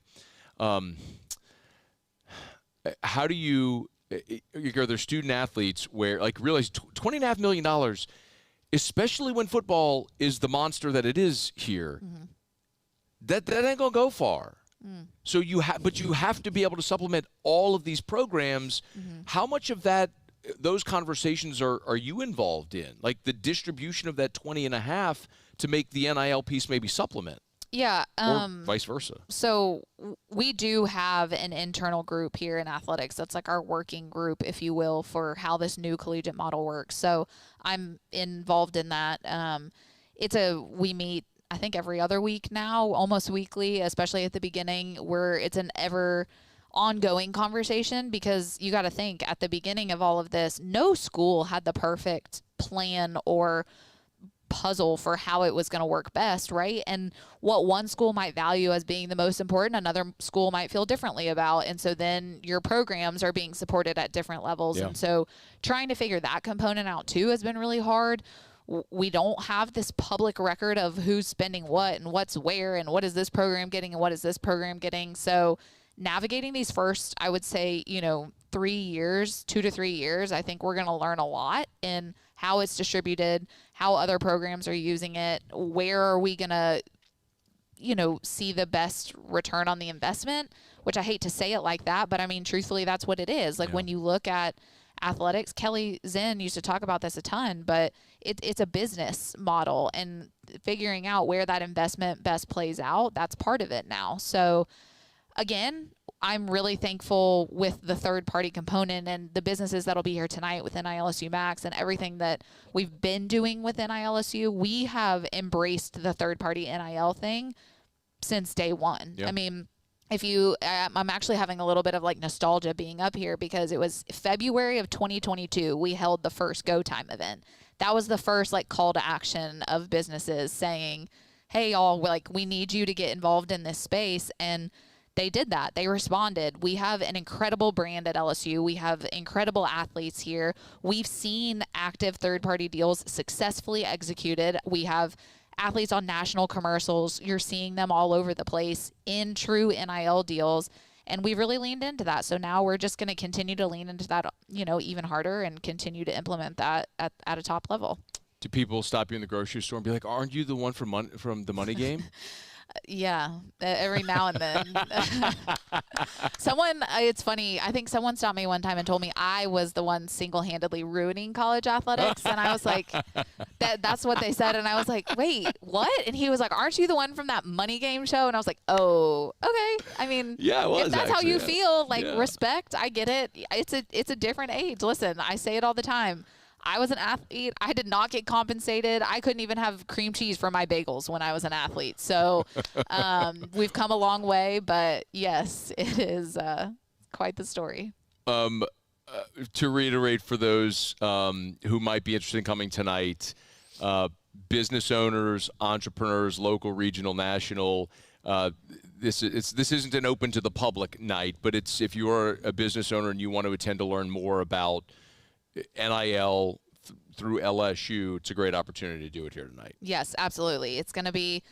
Speaker 9: how do you are there student athletes where, like, realize $20.5 million, especially when football is the monster that it is here, that ain't gonna go far. So you have to be able to supplement all of these programs. How much of those conversations are you involved in, like the distribution of that 20.5 to make the NIL piece maybe supplement?
Speaker 3: Yeah.
Speaker 9: Or vice versa.
Speaker 3: So we do have an internal group here in athletics. That's like our working group, if you will, for how this new collegiate model works. So I'm involved in that. We meet, I think, every other week now, almost weekly, especially at the beginning, where it's an ever ongoing conversation, because you got to think, at the beginning of all of this, no school had the perfect plan or puzzle for how it was going to work best, right? And what one school might value as being the most important, another school might feel differently about. And so then your programs are being supported at different levels.
Speaker 9: Yeah.
Speaker 3: And so trying to figure that component out too has been really hard. We don't have this public record of who's spending what and what's where and what is this program getting and what is this program getting. So navigating these first, I would say, 3 years, 2 to 3 years, I think we're going to learn a lot in how it's distributed, how other programs are using it, where are we going to, see the best return on the investment, which I hate to say it like that, but I mean, truthfully, that's what it is. Like, when you look at athletics, Kelly Zinn used to talk about this a ton, but it's a business model, and figuring out where that investment best plays out, that's part of it now. So again, I'm really thankful with the third-party component and the businesses that'll be here tonight with NILSU Max and everything that we've been doing with NILSU. We have embraced the third-party NIL thing since day one.
Speaker 9: Yep.
Speaker 3: I mean, I'm actually having a little bit of like nostalgia being up here, because it was February of 2022 we held the first Go Time event. That was the first like call to action of businesses saying, hey, y'all, like, we need you to get involved in this space. And they did that. They responded. We have an incredible brand at LSU. We have incredible athletes here. We've seen active third-party deals successfully executed. We have athletes on national commercials. You're seeing them all over the place in true NIL deals. And we've really leaned into that. So now we're just going to continue to lean into that, even harder, and continue to implement that at a top level.
Speaker 9: Do people stop you in the grocery store and be like, aren't you the one from the money game?
Speaker 3: Yeah, every now and then. It's funny, I think someone stopped me one time and told me I was the one single-handedly ruining college athletics, and I was like, that's what they said, and I was like, wait, what? And he was like, aren't you the one from that Money Game show? And I was like, oh, okay. I mean,
Speaker 9: yeah, it was,
Speaker 3: if that's
Speaker 9: actually,
Speaker 3: how you feel, like,
Speaker 9: yeah.
Speaker 3: Respect, I get it. It's a different age. Listen, I say it all the time. I was an athlete. I did not get compensated. I couldn't even have cream cheese for my bagels when I was an athlete. So we've come a long way, but yes, it is quite the story.
Speaker 9: To reiterate for those who might be interested in coming tonight, business owners, entrepreneurs, local, regional, national, this isn't an open to the public night, but it's if you're a business owner and you want to attend to learn more about NIL through LSU, it's a great opportunity to do it here tonight.
Speaker 3: Yes, absolutely. It's going to be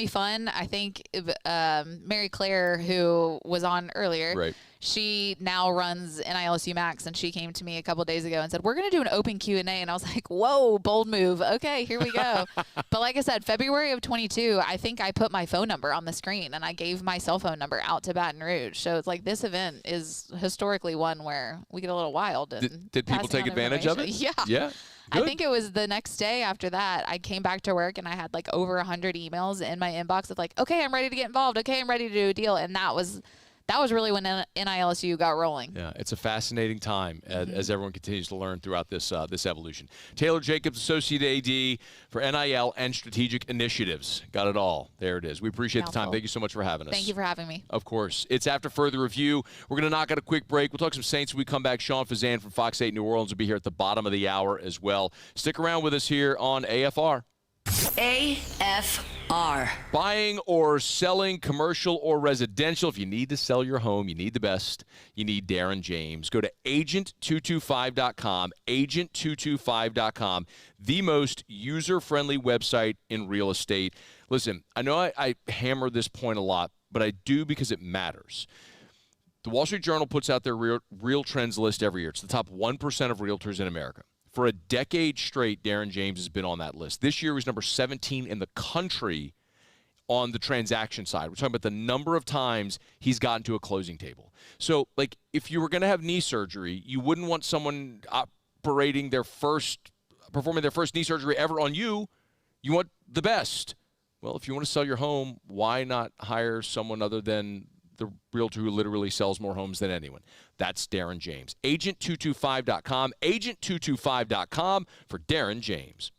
Speaker 3: fun. I think Mary Claire, who was on earlier,
Speaker 9: right.
Speaker 3: She now runs NILSU Max, and she came to me a couple days ago and said, we're going to do an open Q&A. And I was like, whoa, bold move. Okay, here we go. But like I said, February of 22, I think I put my phone number on the screen, and I gave my cell phone number out to Baton Rouge. So it's like this event is historically one where we get a little wild. And
Speaker 9: did people take advantage of it?
Speaker 3: Yeah.
Speaker 9: Yeah.
Speaker 3: Good. I think it was the next day after that, I came back to work and I had like over 100 emails in my inbox of like, okay, I'm ready to get involved. Okay, I'm ready to do a deal. And that was really when NILSU got rolling.
Speaker 9: Yeah, it's a fascinating time as everyone continues to learn throughout this evolution. Taylor Jacobs, Associate AD for NIL and Strategic Initiatives. Got it all. There it is. We appreciate the time. Thank you so much for having us.
Speaker 3: Thank you for having me.
Speaker 9: Of course. It's after further review. We're going to knock out a quick break. We'll talk some Saints when we come back. Sean Fazende from Fox 8 New Orleans will be here at the bottom of the hour as well. Stick around with us here on AFR.
Speaker 7: AFR.
Speaker 9: Buying or selling commercial or residential. If you need to sell your home, you need the best. You need Darren James. Go to agent225.com, agent225.com, the most user-friendly website in real estate. Listen, I know I hammer this point a lot, but I do because it matters. The Wall Street Journal puts out their real trends list every year. It's the top 1% of realtors in America. For a decade straight, Darren James has been on that list. This year, he was number 17 in the country on the transaction side. We're talking about the number of times he's gotten to a closing table. So, like, if you were going to have knee surgery, you wouldn't want someone performing their first knee surgery ever on you. You want the best. Well, if you want to sell your home, why not hire someone other than the realtor who literally sells more homes than anyone? That's Darren James. Agent225.com, agent225.com for Darren James.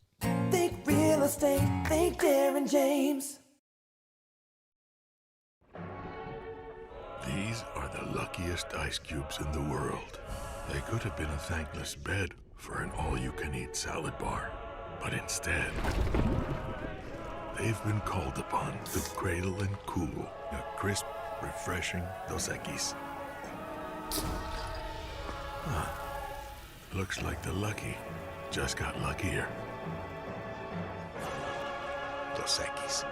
Speaker 5: Think real estate, think Darren James.
Speaker 6: These are the luckiest ice cubes in the world. They could have been a thankless bed for an all-you-can-eat salad bar. But instead, they've been called upon to cradle and cool a crisp, refreshing Dos Equis. Huh. Looks like the lucky just got luckier. Dos Equis.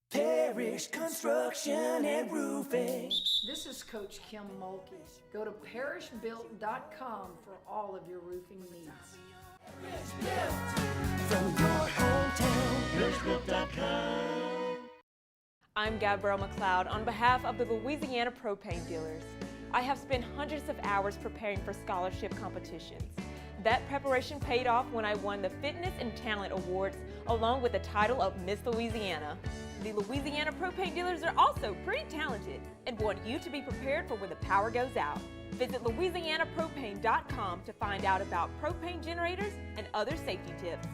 Speaker 5: Parish Construction and Roofing.
Speaker 8: This is Coach Kim Mulkey. Go to parishbuilt.com for all of your roofing needs.
Speaker 5: From your hometown, parishbuilt.com.
Speaker 10: I'm Gabrielle McLeod on behalf of the Louisiana Propane Dealers. I have spent hundreds of hours preparing for scholarship competitions. That preparation paid off when I won the Fitness and Talent Awards along with the title of Miss Louisiana. The Louisiana Propane Dealers are also pretty talented and want you to be prepared for when the power goes out. Visit louisianapropane.com to find out about propane generators and other safety tips.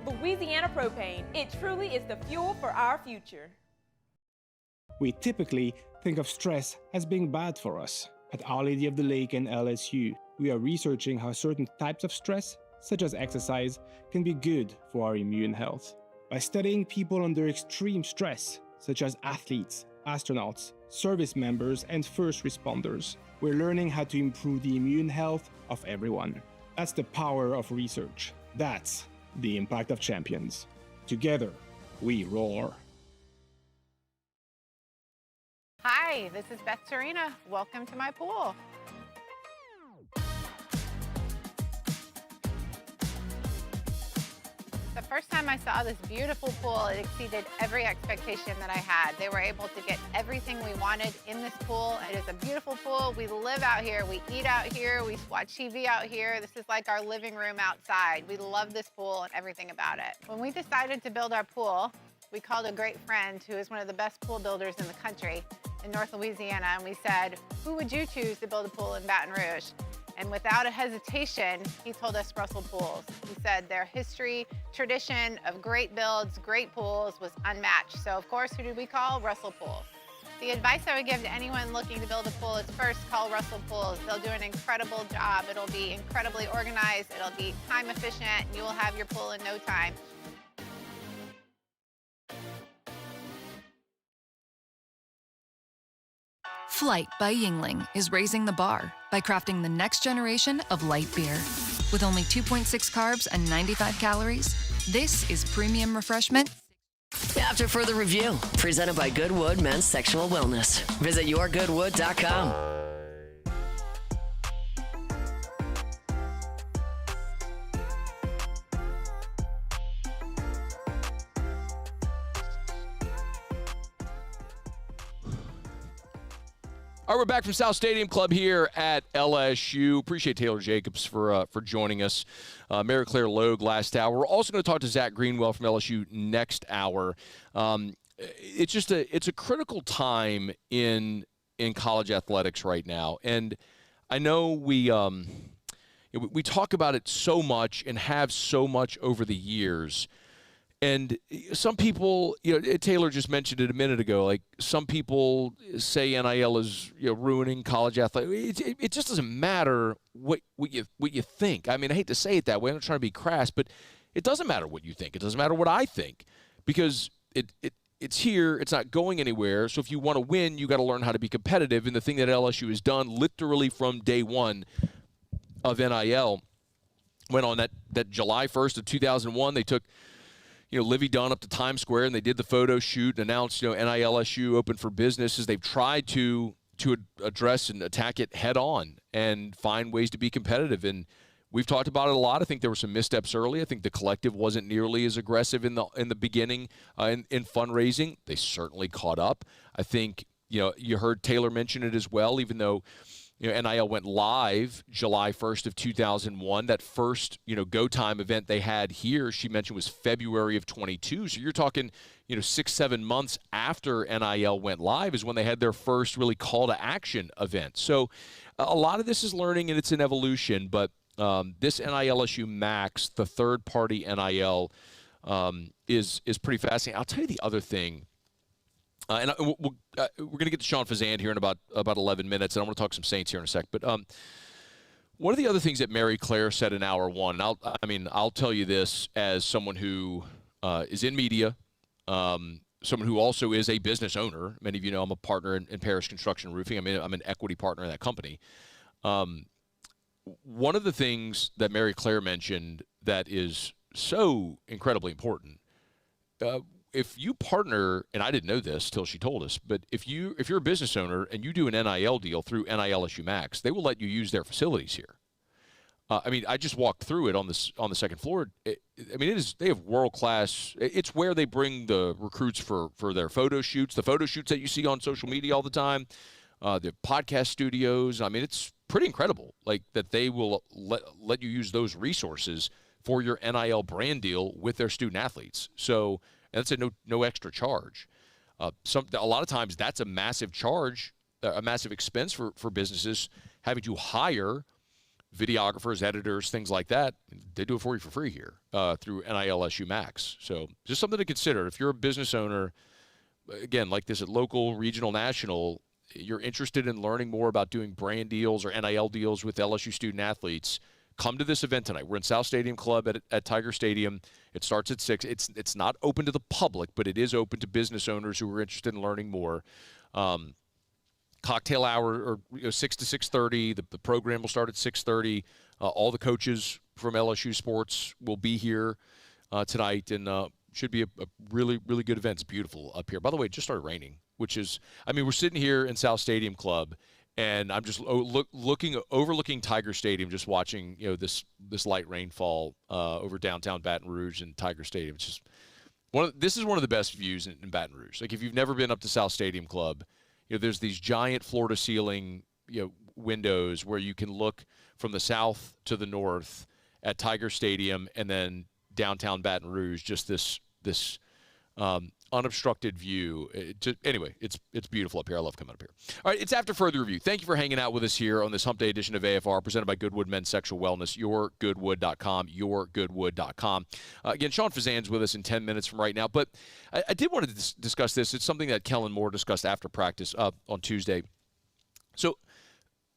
Speaker 10: Louisiana Propane, it truly is the fuel for our future.
Speaker 2: We typically think of stress as being bad for us. At Our Lady of the Lake and LSU, we are researching how certain types of stress, such as exercise, can be good for our immune health. By studying people under extreme stress, such as athletes, astronauts, service members, and first responders, we're learning how to improve the immune health of everyone. That's the power of research. That's the impact of champions. Together, we roar.
Speaker 11: Hi, this is Beth Serena. Welcome to my pool. The first time I saw this beautiful pool, it exceeded every expectation that I had. They were able to get everything we wanted in this pool. It is a beautiful pool. We live out here, we eat out here, we watch TV out here. This is like our living room outside. We love this pool and everything about it. When we decided to build our pool, we called a great friend who is one of the best pool builders in the country in North Louisiana, and we said, who would you choose to build a pool in Baton Rouge? And without a hesitation, he told us Russell Pools. He said their history, tradition of great builds, great pools was unmatched. So of course, who did we call? Russell Pools. The advice I would give to anyone looking to build a pool is first call Russell Pools. They'll do an incredible job. It'll be incredibly organized. It'll be time efficient. And you will have your pool in no time.
Speaker 1: Flight by Yingling is raising the bar by crafting the next generation of light beer. With only 2.6 carbs and 95 calories, this is premium refreshment.
Speaker 7: After further review, presented by Goodwood Men's Sexual Wellness. Visit yourgoodwood.com.
Speaker 9: All right, we're back from South Stadium Club here at LSU. Appreciate Taylor Jacobs for joining us. Mary Claire Logue last hour. We're also going to talk to Zach Greenwell from LSU next hour. It's a critical time in college athletics right now, and I know we talk about it so much and have so much over the years. And some people, Taylor just mentioned it a minute ago, like some people say NIL is ruining college athletics. It just doesn't matter what you think. I mean, I hate to say it that way. I'm not trying to be crass, but it doesn't matter what you think. It doesn't matter what I think because it's here. It's not going anywhere. So if you want to win, you got to learn how to be competitive. And the thing that LSU has done literally from day one of NIL went on that July 1st of 2001. They took Livy Dunn up to Times Square, and they did the photo shoot and announced, NILSU open for business as they've tried to address and attack it head on and find ways to be competitive. And we've talked about it a lot. I think there were some missteps early. I think the collective wasn't nearly as aggressive in the beginning in fundraising. They certainly caught up. I think, you heard Taylor mention it as well, even though NIL went live July 1st of 2001. That first, Go Time event they had here, she mentioned, was February of 22. So you're talking, 6-7 months after NIL went live is when they had their first really call to action event. So a lot of this is learning and it's an evolution, but this NILSU Max, the third-party NIL, is pretty fascinating. I'll tell you the other thing. And we're going to get to Sean Fazende here in about 11 minutes, and I want to talk some Saints here in a sec. But one of the other things that Mary Claire said in hour one, and I'll tell you this as someone who is in media, someone who also is a business owner. Many of you know I'm a partner in Parish Construction Roofing. I'm an equity partner in that company. One of the things that Mary Claire mentioned that is so incredibly important, if you partner, and I didn't know this till she told us, but if you're a business owner and you do an NIL deal through NILSU Max, they will let you use their facilities here. I just walked through it on the second floor. They have world-class. It's where they bring the recruits for their photo shoots, the photo shoots that you see on social media all the time, the podcast studios. It's pretty incredible, like that they will let you use those resources for your NIL brand deal with their student athletes. So. And that's a no extra charge. A lot of times that's a massive charge, a massive expense for businesses having to hire videographers, editors, things like that. They do it for you for free here through NILSU Max. So just something to consider. If you're a business owner, again, like this at local, regional, national, you're interested in learning more about doing brand deals or NIL deals with LSU student athletes, come to this event tonight. We're in South Stadium Club at Tiger Stadium. It starts at 6. It's not open to the public, but it is open to business owners who are interested in learning more. Cocktail hour, or 6 to 6:30. The program will start at 6:30. All the coaches from LSU sports will be here tonight, and should be a really, really good event. It's beautiful up here. By the way, it just started raining, which is, we're sitting here in South Stadium Club, And I'm just overlooking Tiger Stadium, just watching this light rainfall over downtown Baton Rouge and Tiger Stadium. It's just this is one of the best views in Baton Rouge. Like if you've never been up to South Stadium Club, there's these giant floor-to-ceiling windows where you can look from the south to the north at Tiger Stadium and then downtown Baton Rouge. Just this unobstructed view. Anyway, it's beautiful up here. I love coming up here. All right, it's After Further Review. Thank you for hanging out with us here on this Hump Day edition of AFR, presented by Goodwood Men's Sexual Wellness, yourgoodwood.com, yourgoodwood.com. Again, Sean Fazande's with us in 10 minutes from right now, but I did want to discuss this. It's something that Kellen Moore discussed after practice on Tuesday. So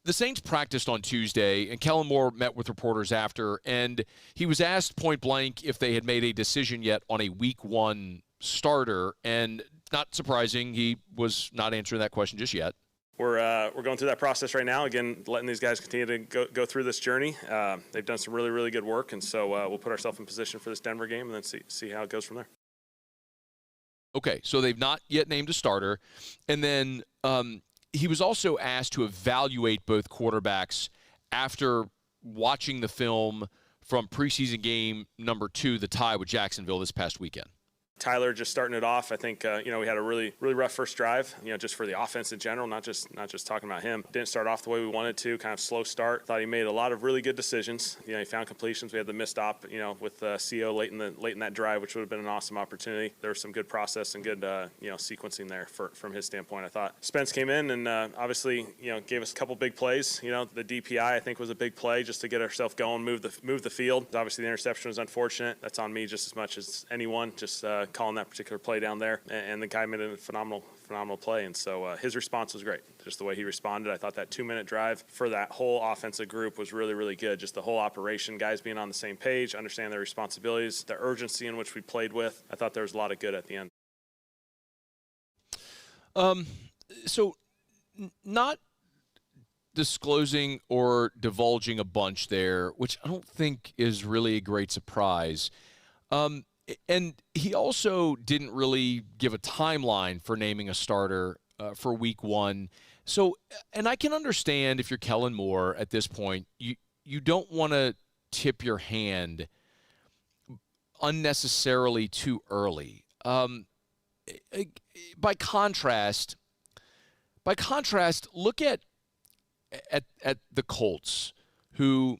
Speaker 9: the Saints practiced on Tuesday, and Kellen Moore met with reporters after, and he was asked point blank if they had made a decision yet on a Week 1 starter, and not surprising, he was not answering that question just yet.
Speaker 4: We're going through that process right now. Again, letting these guys continue to go through this journey. They've done some really, really good work, and so we'll put ourselves in position for this Denver game and then see how it goes from there.
Speaker 9: Okay, so they've not yet named a starter, and then he was also asked to evaluate both quarterbacks after watching the film from preseason game number 2, the tie with Jacksonville this past weekend.
Speaker 4: Tyler just starting it off. I think we had a really rough first drive. Just for the offense in general, not just talking about him. Didn't start off the way we wanted to. Kind of slow start. Thought he made a lot of really good decisions. He found completions. We had the missed op. With CO late in that drive, which would have been an awesome opportunity. There was some good process and good sequencing there from his standpoint. I thought Spence came in and obviously gave us a couple big plays. The DPI I think was a big play just to get ourselves going, move the field. Obviously the interception was unfortunate. That's on me just as much as anyone. Just calling that particular play down there, and the guy made a phenomenal play, and so his response was great. Just the way he responded, I thought that 2-minute drive for that whole offensive group was really, really good. Just the whole operation, guys being on the same page, understand their responsibilities, the urgency in which we played with. I thought there was a lot of good at the end.
Speaker 9: So not disclosing or divulging a bunch there, which I don't think is really a great surprise. And he also didn't really give a timeline for naming a starter for Week 1. So, and I can understand if you're Kellen Moore at this point, you don't want to tip your hand unnecessarily too early. By contrast, look at the Colts, who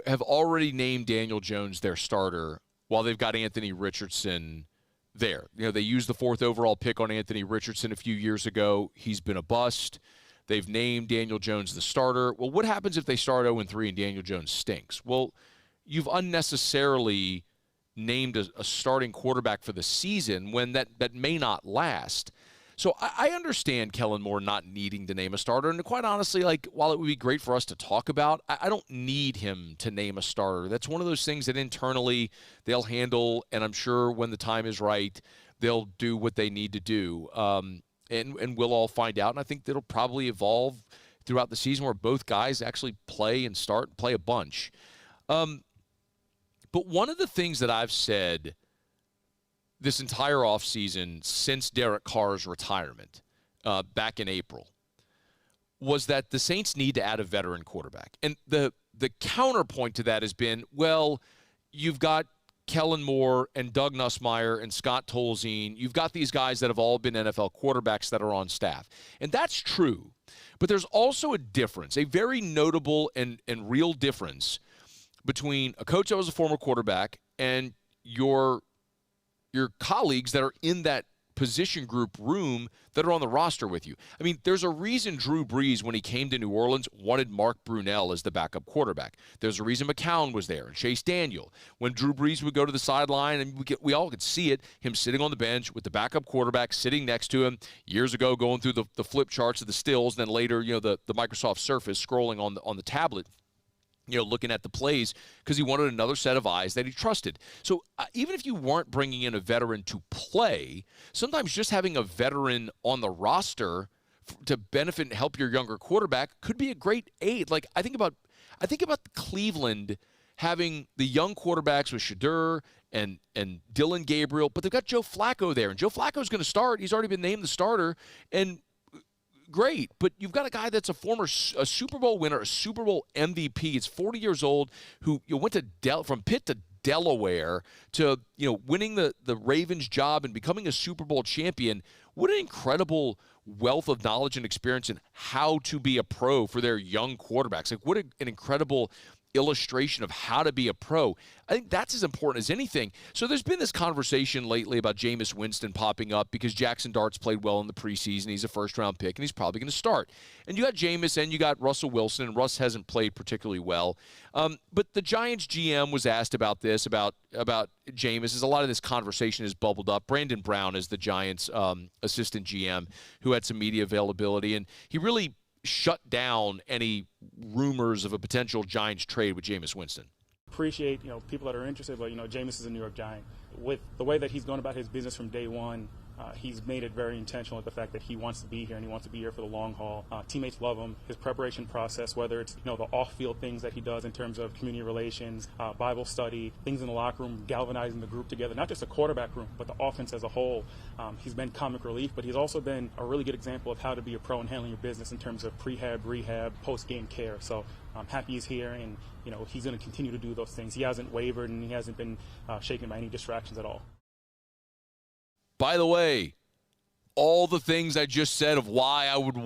Speaker 9: have already named Daniel Jones their starter, while they've got Anthony Richardson there. They used the 4th overall pick on Anthony Richardson a few years ago. He's been a bust. They've named Daniel Jones the starter. Well, what happens if they start 0-3 and Daniel Jones stinks? Well, you've unnecessarily named a starting quarterback for the season when that may not last. So I understand Kellen Moore not needing to name a starter. And quite honestly, while it would be great for us to talk about, I don't need him to name a starter. That's one of those things that internally they'll handle, and I'm sure when the time is right, they'll do what they need to do. And we'll all find out. And I think that'll probably evolve throughout the season where both guys actually play a bunch. But one of the things that I've said this entire offseason since Derek Carr's retirement back in April was that the Saints need to add a veteran quarterback. And the counterpoint to that has been, well, you've got Kellen Moore and Doug Nussmeier and Scott Tolzien. You've got these guys that have all been NFL quarterbacks that are on staff. And that's true. But there's also a difference, a very notable and real difference between a coach that was a former quarterback and your colleagues that are in that position group room that are on the roster with you. I mean, there's a reason Drew Brees, when he came to New Orleans, wanted Mark Brunell as the backup quarterback. There's a reason McCown was there and Chase Daniel. When Drew Brees would go to the sideline, and we all could see it, him sitting on the bench with the backup quarterback sitting next to him years ago, going through the flip charts of the stills, and then later, the Microsoft Surface scrolling on the tablet, looking at the plays, because he wanted another set of eyes that he trusted. So even if you weren't bringing in a veteran to play, sometimes just having a veteran on the roster to benefit and help your younger quarterback could be a great aid. Like I think about Cleveland having the young quarterbacks with Shadur and Dylan Gabriel, but they've got Joe Flacco there, and Joe Flacco's going to start. He's already been named the starter, and great, but you've got a guy that's a Super Bowl winner, a Super Bowl MVP. He's 40 years old, who went to from Pitt to Delaware to winning the Ravens job and becoming a Super Bowl champion. What an incredible wealth of knowledge and experience in how to be a pro for their young quarterbacks. Like, what an incredible illustration of how to be a pro. I think that's as important as anything. So there's been this conversation lately about Jameis Winston popping up because Jackson Dart's played well in the preseason. He's a first-round pick, and he's probably going to start. And you got Jameis and you got Russell Wilson, and Russ hasn't played particularly well. But the Giants GM was asked about this, about Jameis, as a lot of this conversation has bubbled up. Brandon Brown is the Giants assistant GM who had some media availability, and he really shut down any rumors of a potential Giants trade with Jameis Winston.
Speaker 12: Appreciate, people that are interested, but, Jameis is a New York Giant. With the way that he's gone about his business from day one, he's made it very intentional with the fact that he wants to be here and he wants to be here for the long haul. Teammates love him. His preparation process, whether it's, the off-field things that he does in terms of community relations, Bible study, things in the locker room, galvanizing the group together, not just the quarterback room, but the offense as a whole. He's been comic relief, but he's also been a really good example of how to be a pro and handling your business in terms of prehab, rehab, post-game care. So I'm happy he's here, and, he's going to continue to do those things. He hasn't wavered, and he hasn't been shaken by any distractions at all.
Speaker 9: By the way, all the things I just said of why I would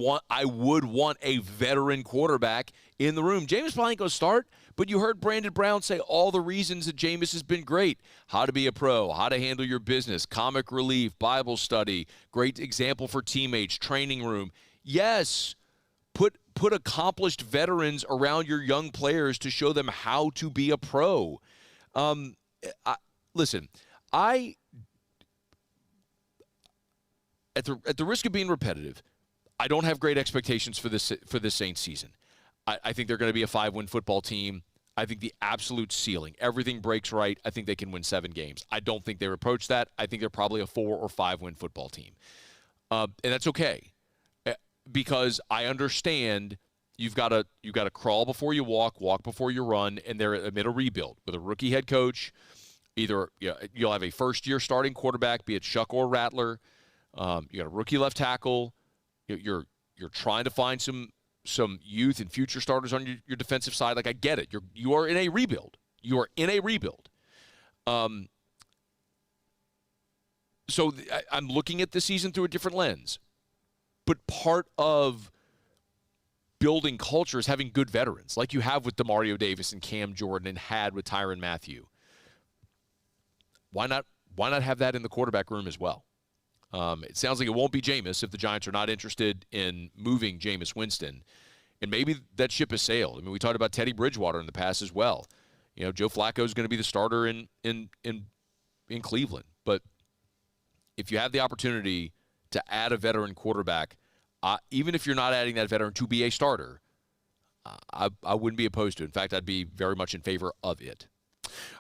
Speaker 9: want a veteran quarterback in the room. Jameis probably ain't going to start, but you heard Brandon Brown say all the reasons that Jameis has been great. How to be a pro, how to handle your business, comic relief, Bible study, great example for teammates, training room. Yes, put accomplished veterans around your young players to show them how to be a pro. Listen, At the risk of being repetitive, I don't have great expectations for this Saints season. I think they're going to be a 5-win football team. I think the absolute ceiling, everything breaks right, I think they can win 7 games. I don't think they approach that. I think they're probably a 4 or 5-win football team. And that's okay, because I understand you've got to crawl before you walk before you run, and they're amid a rebuild with a rookie head coach. Either you'll have a first-year starting quarterback, be it Shuck or Rattler. You got a rookie left tackle. You're trying to find some youth and future starters on your defensive side. Like, I get it. You are in a rebuild. You are in a rebuild. So I'm looking at the season through a different lens. But part of building culture is having good veterans, like you have with DeMario Davis and Cam Jordan and had with Tyrann Mathieu. Why not have that in the quarterback room as well? It sounds like it won't be Jameis if the Giants are not interested in moving Jameis Winston. And maybe that ship has sailed. I mean, we talked about Teddy Bridgewater in the past as well. Joe Flacco is going to be the starter in Cleveland. But if you have the opportunity to add a veteran quarterback, even if you're not adding that veteran to be a starter, I wouldn't be opposed to it. In fact, I'd be very much in favor of it.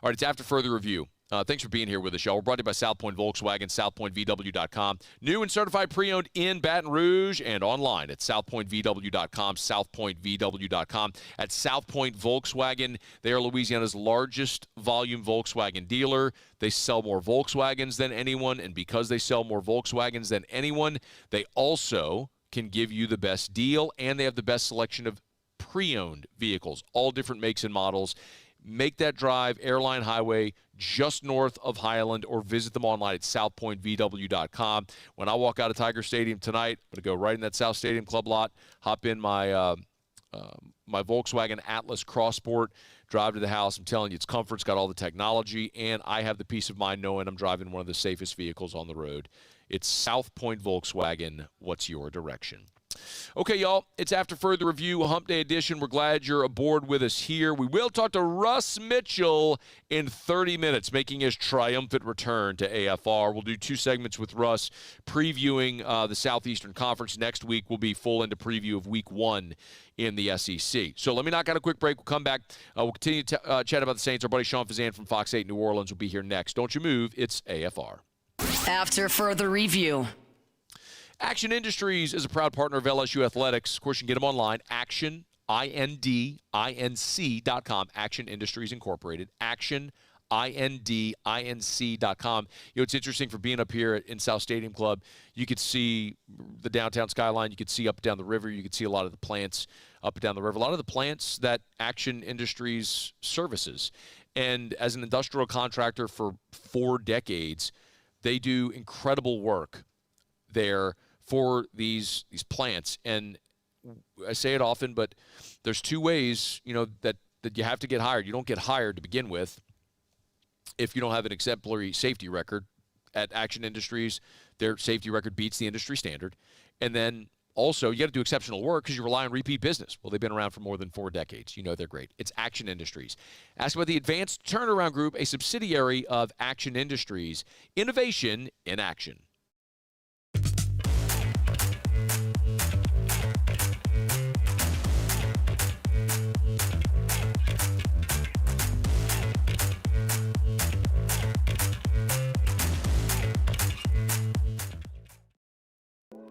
Speaker 9: All right, it's After Further Review. Thanks for being here with us, y'all. We're brought to you by South Point Volkswagen, southpointvw.com. New and certified pre-owned in Baton Rouge and online at southpointvw.com, southpointvw.com. At South Point Volkswagen, they are Louisiana's largest volume Volkswagen dealer. They sell more Volkswagens than anyone, and because they sell more Volkswagens than anyone, they also can give you the best deal, and they have the best selection of pre-owned vehicles, all different makes and models. Make that drive, Airline Highway, just north of Highland, or visit them online at southpointvw.com. When I walk out of Tiger Stadium tonight, I'm going to go right in that South Stadium Club lot, hop in my my Volkswagen Atlas Crossport, drive to the house. I'm telling you, it's comfort, it's got all the technology, and I have the peace of mind knowing I'm driving one of the safest vehicles on the road. It's South Point Volkswagen. What's your direction? Okay, y'all, it's After Further Review, a Hump Day edition. We're glad you're aboard with us here. We will talk to Russ Mitchell in 30 minutes, making his triumphant return to AFR. We'll do 2 segments with Russ, previewing the Southeastern Conference. Next week, we'll be full into preview of Week 1 in the SEC. So let me knock out a quick break. We'll come back. We'll continue to chat about the Saints. Our buddy Sean Fazende from Fox 8 New Orleans will be here next. Don't you move. It's AFR.
Speaker 7: After Further Review.
Speaker 9: Action Industries is a proud partner of LSU Athletics. Of course, you can get them online. Action, INDINC.com. Action Industries Incorporated. Action, INDINC.com. It's interesting for being up here in South Stadium Club. You could see the downtown skyline. You could see up and down the river. You could see a lot of the plants up and down the river. A lot of the plants that Action Industries services. And as an industrial contractor for 4 decades, they do incredible work there for these plants. And I say it often, but there's 2 ways, that you have to get hired. You don't get hired to begin with if you don't have an exemplary safety record. At Action Industries, their safety record beats the industry standard. And then also, you got to do exceptional work because you rely on repeat business. Well, they've been around for more than 4 decades. They're great. It's Action Industries. Ask about the Advanced Turnaround Group, a subsidiary of Action Industries. Innovation in action.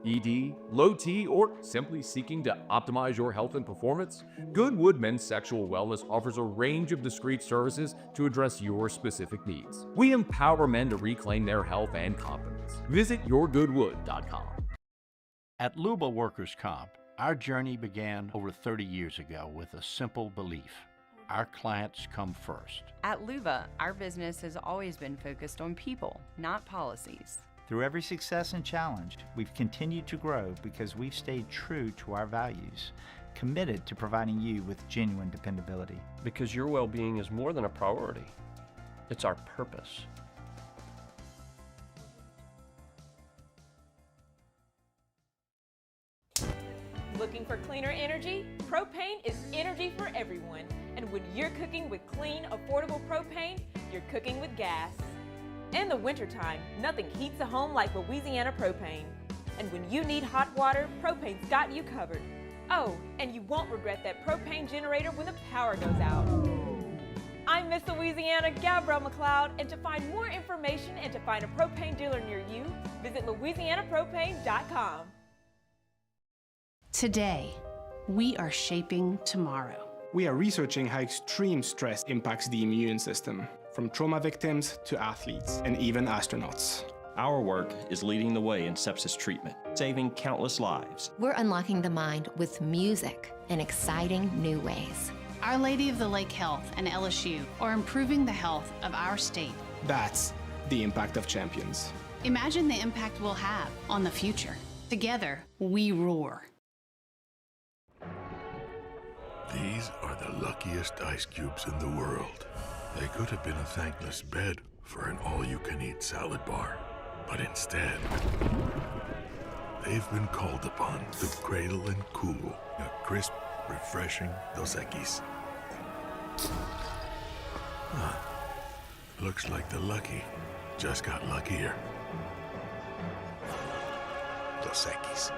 Speaker 24: ED, low T, or simply seeking to optimize your health and performance? Goodwood Men's Sexual Wellness offers a range of discreet services to address your specific needs. We empower men to reclaim their health and confidence. Visit yourgoodwood.com.
Speaker 27: At Luba Workers' Comp, our journey began over 30 years ago with a simple belief: our clients come first.
Speaker 13: At Luba, our business has always been focused on people, not policies.
Speaker 27: Through every success and challenge, we've continued to grow because we've stayed true to our values, committed to providing you with genuine dependability.
Speaker 15: Because your well-being is more than a priority. It's our purpose.
Speaker 10: Looking for cleaner energy? Propane is energy for everyone. And when you're cooking with clean, affordable propane, you're cooking with gas. In the wintertime, nothing heats a home like Louisiana propane. And when you need hot water, propane's got you covered. Oh, and you won't regret that propane generator when the power goes out. I'm Miss Louisiana, Gabrielle McLeod, and to find more information and to find a propane dealer near you, visit louisianapropane.com.
Speaker 14: Today, we are shaping tomorrow.
Speaker 2: We are researching how extreme stress impacts the immune system, from trauma victims to athletes and even astronauts.
Speaker 16: Our work is leading the way in sepsis treatment, saving countless lives.
Speaker 17: We're unlocking the mind with music in exciting new ways.
Speaker 14: Our Lady of the Lake Health and LSU are improving the health of our state.
Speaker 2: That's the impact of champions.
Speaker 14: Imagine the impact we'll have on the future. Together, we roar.
Speaker 6: These are the luckiest ice cubes in the world. They could have been a thankless bed for an all-you-can-eat salad bar. But instead, they've been called upon to cradle and cool a crisp, refreshing Dos Equis. Looks like the lucky just got luckier. Dos Equis.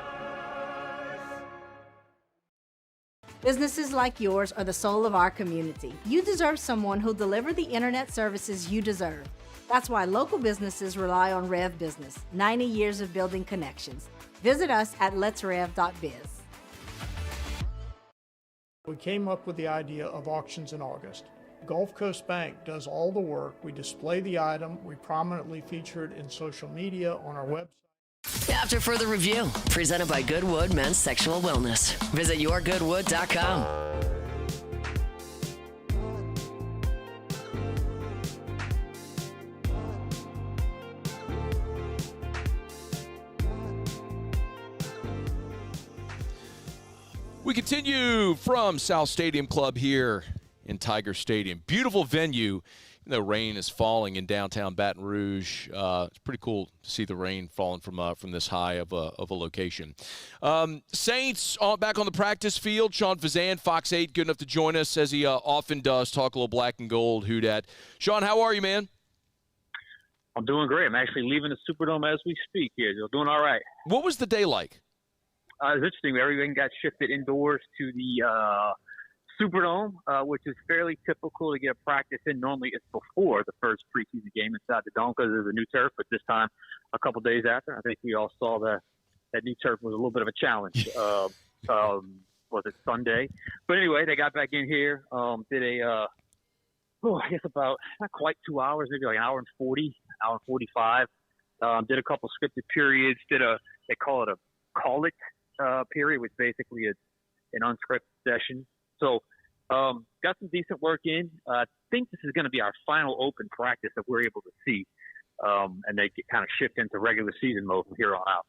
Speaker 18: Businesses like yours are the soul of our community. You deserve someone who'll deliver the internet services you deserve. That's why local businesses rely on Rev Business, 90 years of building connections. Visit us at letsrev.biz.
Speaker 19: We came up with the idea of auctions in August. Gulf Coast Bank does all the work. We display the item. We prominently feature it in social media, on our website.
Speaker 7: After further review, presented by Goodwood Men's Sexual Wellness. Visit yourgoodwood.com.
Speaker 9: We continue from South Stadium Club here in Tiger Stadium. Beautiful venue. Even though rain is falling in downtown Baton Rouge, it's pretty cool to see the rain falling from this high of a location. Saints back on the practice field. Sean Fazende, Fox 8, good enough to join us as he often does. Talk a little black and gold. Who dat? Sean, how are you, man?
Speaker 20: I'm doing great. I'm actually leaving the Superdome as we speak here. You're doing all right.
Speaker 9: What was the day like?
Speaker 20: It was interesting. Everything got shifted indoors to the Superdome, which is fairly typical to get practice in. Normally it's before the first preseason game inside the dome because there's a new turf, but this time a couple days after. I think we all saw that new turf was a little bit of a challenge. Was it Sunday? But anyway, they got back in here, did a I guess about not quite 2 hours, maybe like an hour and 40, hour and 45. Did a couple scripted periods. They call it a call it period, which basically is an unscripted session. So got some decent work in. I think this is going to be our final open practice that we're able to see, and they kind of shift into regular season mode from here on out.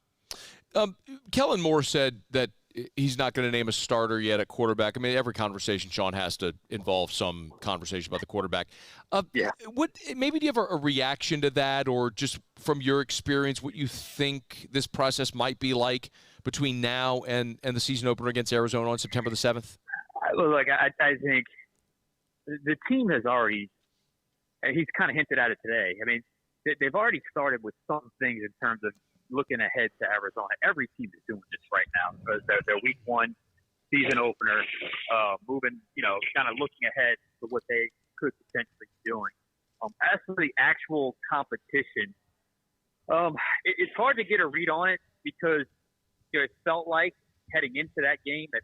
Speaker 9: Kellen Moore said that he's not going to name a starter yet at quarterback. I mean, every conversation, Sean, has to involve some conversation about the quarterback.
Speaker 20: Yeah.
Speaker 9: Maybe do you have a reaction to that, or just from your experience, what you think this process might be like between now and the season opener against Arizona on September the 7th?
Speaker 20: Look, I think the team has already – he's kind of hinted at it today. I mean, they've already started with some things in terms of looking ahead to Arizona. Every team is doing this right now because they're week one season opener, moving, kind of looking ahead to what they could potentially be doing. As for the actual competition, it's hard to get a read on it because it felt like heading into that game that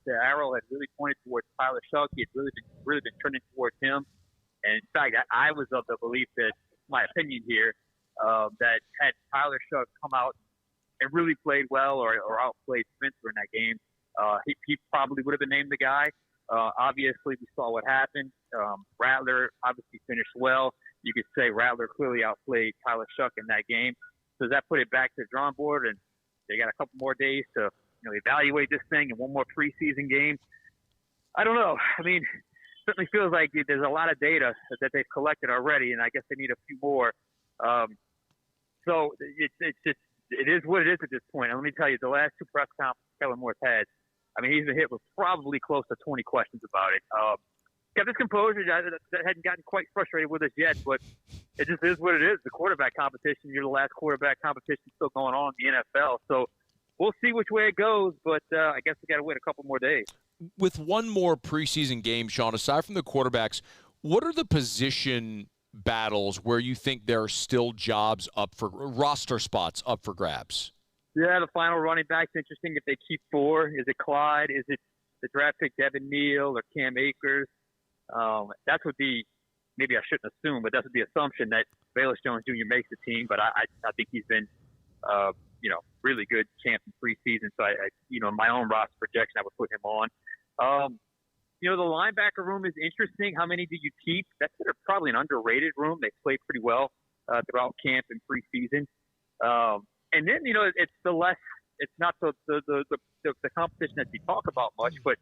Speaker 20: the arrow had really pointed towards Tyler Shuck. He had really been trending towards him. And in fact, I was of the belief that, my opinion here, that had Tyler Shuck come out and really played well or outplayed Spencer in that game, he probably would have been named the guy. Obviously, we saw what happened. Rattler obviously finished well. You could say Rattler clearly outplayed Tyler Shuck in that game. So that put it back to the drawing board, and they got a couple more days to evaluate this thing in one more preseason game. I don't know. I mean, certainly feels like there's a lot of data that they've collected already, and I guess they need a few more. So it is what it is at this point. And let me tell you, the last two press conferences Kellen Moore's had, I mean, he's been hit with probably close to 20 questions about it. Kept his composure. That hadn't gotten quite frustrated with us yet, but it just is what it is. The quarterback competition, you're the last quarterback competition still going on in the NFL. So we'll see which way it goes, but I guess we got to wait a couple more days.
Speaker 9: With one more preseason game, Sean, aside from the quarterbacks, what are the position battles where you think there are still jobs up for roster spots up for grabs?
Speaker 20: Yeah, the final running back's interesting. If they keep four, is it Clyde? Is it the draft pick Devin Neal or Cam Akers? That would be, maybe I shouldn't assume, but that would be the assumption that Bayless Jones Jr. makes the team. But I think he's been, really good camp in preseason. So in my own roster projection, I would put him on. The linebacker room is interesting. How many do you keep? That's probably an underrated room. They played pretty well throughout camp and preseason. And then, it's not the competition that you talk about much, but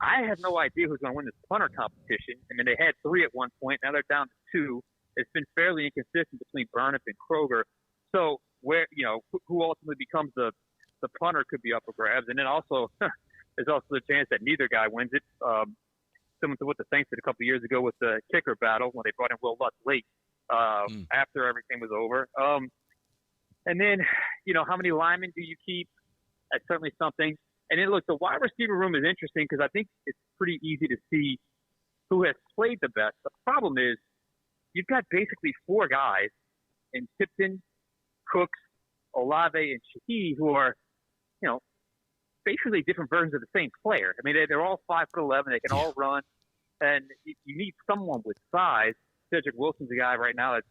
Speaker 20: I have no idea who's going to win this punter competition. I mean, they had 3 at one point. Now they're down to 2. It's been fairly inconsistent between Burnip and Kroger. So who ultimately becomes the punter could be up for grabs. And then also there's also the chance that neither guy wins it. Similar to what the Saints did a couple of years ago with the kicker battle when they brought in Will Lutz late after everything was over. And then, how many linemen do you keep? That's certainly something. And then, look, the wide receiver room is interesting because I think it's pretty easy to see who has played the best. The problem is you've got basically 4 guys in Tipton, Cooks, Olave, and Shaheed who are, basically different versions of the same player. I mean, they're all 5'11". They can all run. And you need someone with size. Cedric Wilson's a guy right now that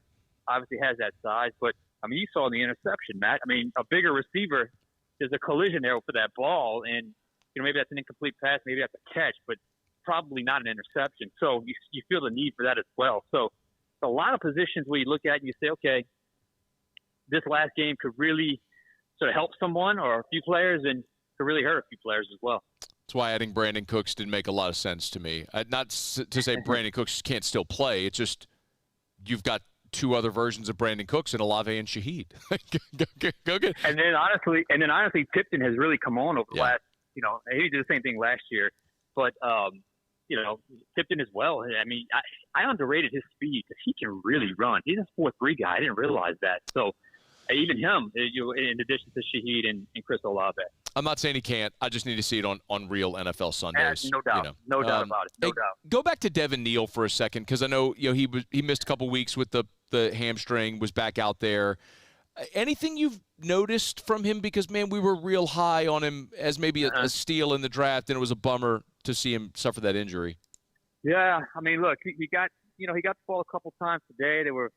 Speaker 20: obviously has that size. But, I mean, you saw the interception, Matt. I mean, a bigger receiver, there's a collision there for that ball. And, maybe that's an incomplete pass, maybe that's a catch, but probably not an interception. So you feel the need for that as well. So a lot of positions where you look at and you say, okay, this last game could really sort of help someone or a few players and could really hurt a few players as well.
Speaker 9: That's why adding Brandon Cooks didn't make a lot of sense to me. Not to say Brandon Cooks can't still play. It's just you've got 2 other versions of Brandon Cooks and Olave and Shaheed. Go get.
Speaker 20: And then honestly, Tipton has really come on over the last. He did the same thing last year, but Tipton as well. I mean, I underrated his speed because he can really run. He's a 4.3 guy. I didn't realize that. So even him, in addition to Shaheed and Chris Olave.
Speaker 9: I'm not saying he can't. I just need to see it on real NFL Sundays.
Speaker 20: No doubt. No doubt about it. No doubt.
Speaker 9: Go back to Devin Neal for a second because I know he missed a couple weeks with the hamstring, was back out there. Anything you've noticed from him? Because, man, we were real high on him as maybe a steal in the draft, and it was a bummer to see him suffer that injury.
Speaker 20: Yeah, I mean, look, he got he got the ball a couple times today. They were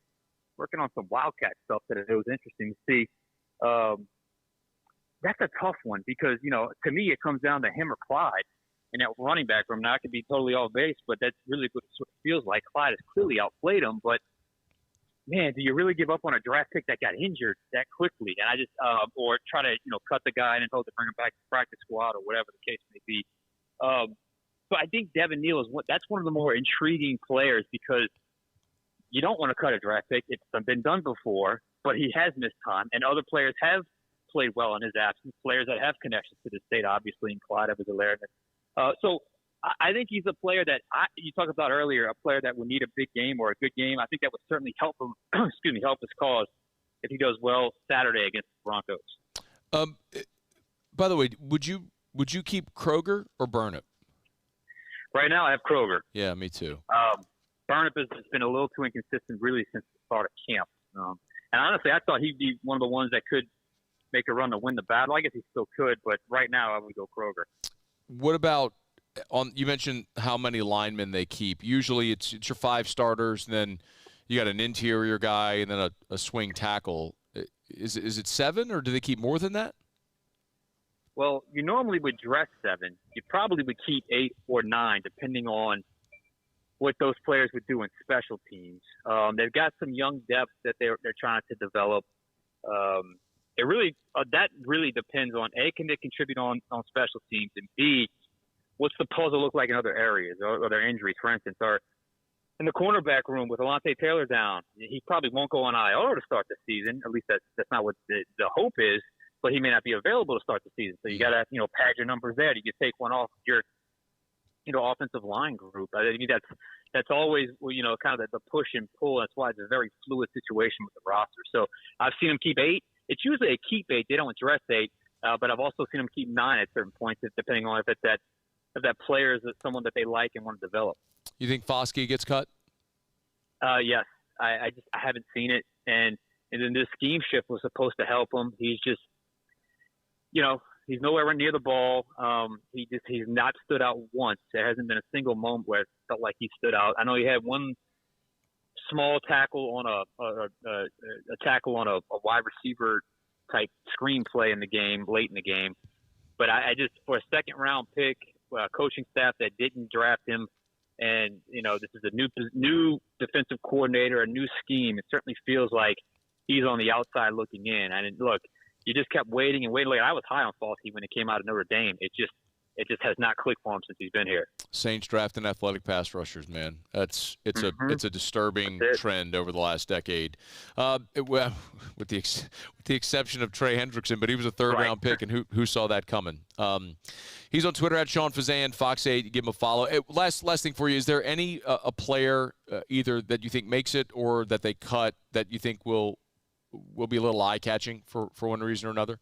Speaker 20: working on some Wildcat stuff that it was interesting to see. That's a tough one because, to me, it comes down to him or Clyde in that running back room. Now, I could be totally off base, but that's really what it sort of feels like. Clyde has clearly outplayed him, but, man, do you really give up on a draft pick that got injured that quickly? And I just or try to, cut the guy and hope to bring him back to the practice squad or whatever the case may be. So I think Devin Neal that's one of the more intriguing players because you don't want to cut a draft pick. It's been done before, but he has missed time, and other players have played well in his absence, players that have connections to the state, obviously, in Clyde Edwards-Helaire. So I think he's a player that you talked about earlier, a player that would need a big game or a good game. I think that would certainly help him, help his cause if he does well Saturday against the Broncos.
Speaker 9: By the way, would you keep Kroger or Burnip?
Speaker 20: Right now, I have Kroger.
Speaker 9: Yeah, me too.
Speaker 20: Burnip has been a little too inconsistent, really, since the start of camp. And honestly, I thought he'd be one of the ones that could make a run to win the battle. I guess he still could, but right now I would go Kroger.
Speaker 9: What about you mentioned how many linemen they keep. Usually it's your 5 starters, and then you got an interior guy, and then a swing tackle. Is it 7, or do they keep more than that?
Speaker 20: Well, you normally would dress 7. You probably would keep 8 or 9, depending on what those players would do in special teams. They've got some young depth that they're trying to develop. It really that really depends on A, can they contribute on special teams, and B, what's the puzzle look like in other areas or their injuries, for instance, or in the cornerback room with Alontae Taylor down. He probably won't go on IR to start the season. At least that's not what the hope is. But he may not be available to start the season. So you got to, pad your numbers there. You can take one off your, offensive line group. I think that's always, kind of the push and pull. That's why it's a very fluid situation with the roster. So I've seen him keep 8. It's usually a keep 8. They don't dress 8. But I've also seen him keep 9 at certain points, depending on if that player is someone that they like and want to develop.
Speaker 9: You think Foskey gets cut?
Speaker 20: Yes. I haven't seen it. And then this scheme shift was supposed to help him. He's just, he's nowhere near the ball. He's not stood out once. There hasn't been a single moment where it felt like he stood out. I know he had one small tackle on a tackle on a wide receiver type screen play in the game, late in the game. But I just, for a second round pick, coaching staff that didn't draft him, and this is a new defensive coordinator, a new scheme. It certainly feels like he's on the outside looking in. And look, you just kept waiting and waiting. Like, I was high on Foskey when it came out of Notre Dame. It just has not clicked for him since he's been here.
Speaker 9: Saints drafting athletic pass rushers, man. It's a disturbing trend over the last decade. With the exception of Trey Hendrickson, but he was a third-round pick, and who saw that coming? He's on Twitter at Sean Fazende, Fox 8. Give him a follow. Last thing for you: is there any a player either that you think makes it or that they cut that you think will be a little eye-catching for one reason or another?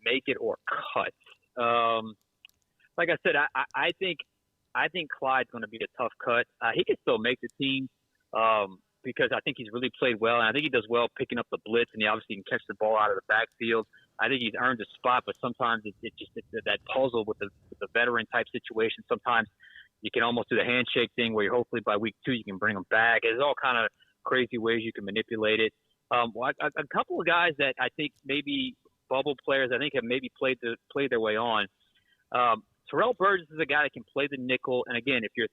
Speaker 20: Make it or cut. Like I said, I think Clyde's going to be a tough cut. He can still make the team because I think he's really played well, and I think he does well picking up the blitz, and he obviously can catch the ball out of the backfield. I think he's earned a spot, but sometimes it's just that puzzle with the veteran type situation. Sometimes you can almost do the handshake thing where hopefully by week 2 you can bring him back. There's all kind of crazy ways you can manipulate it. A couple of guys that I think maybe bubble players I think have maybe played their way on. Terrell Burgess is a guy that can play the nickel, and again, if you're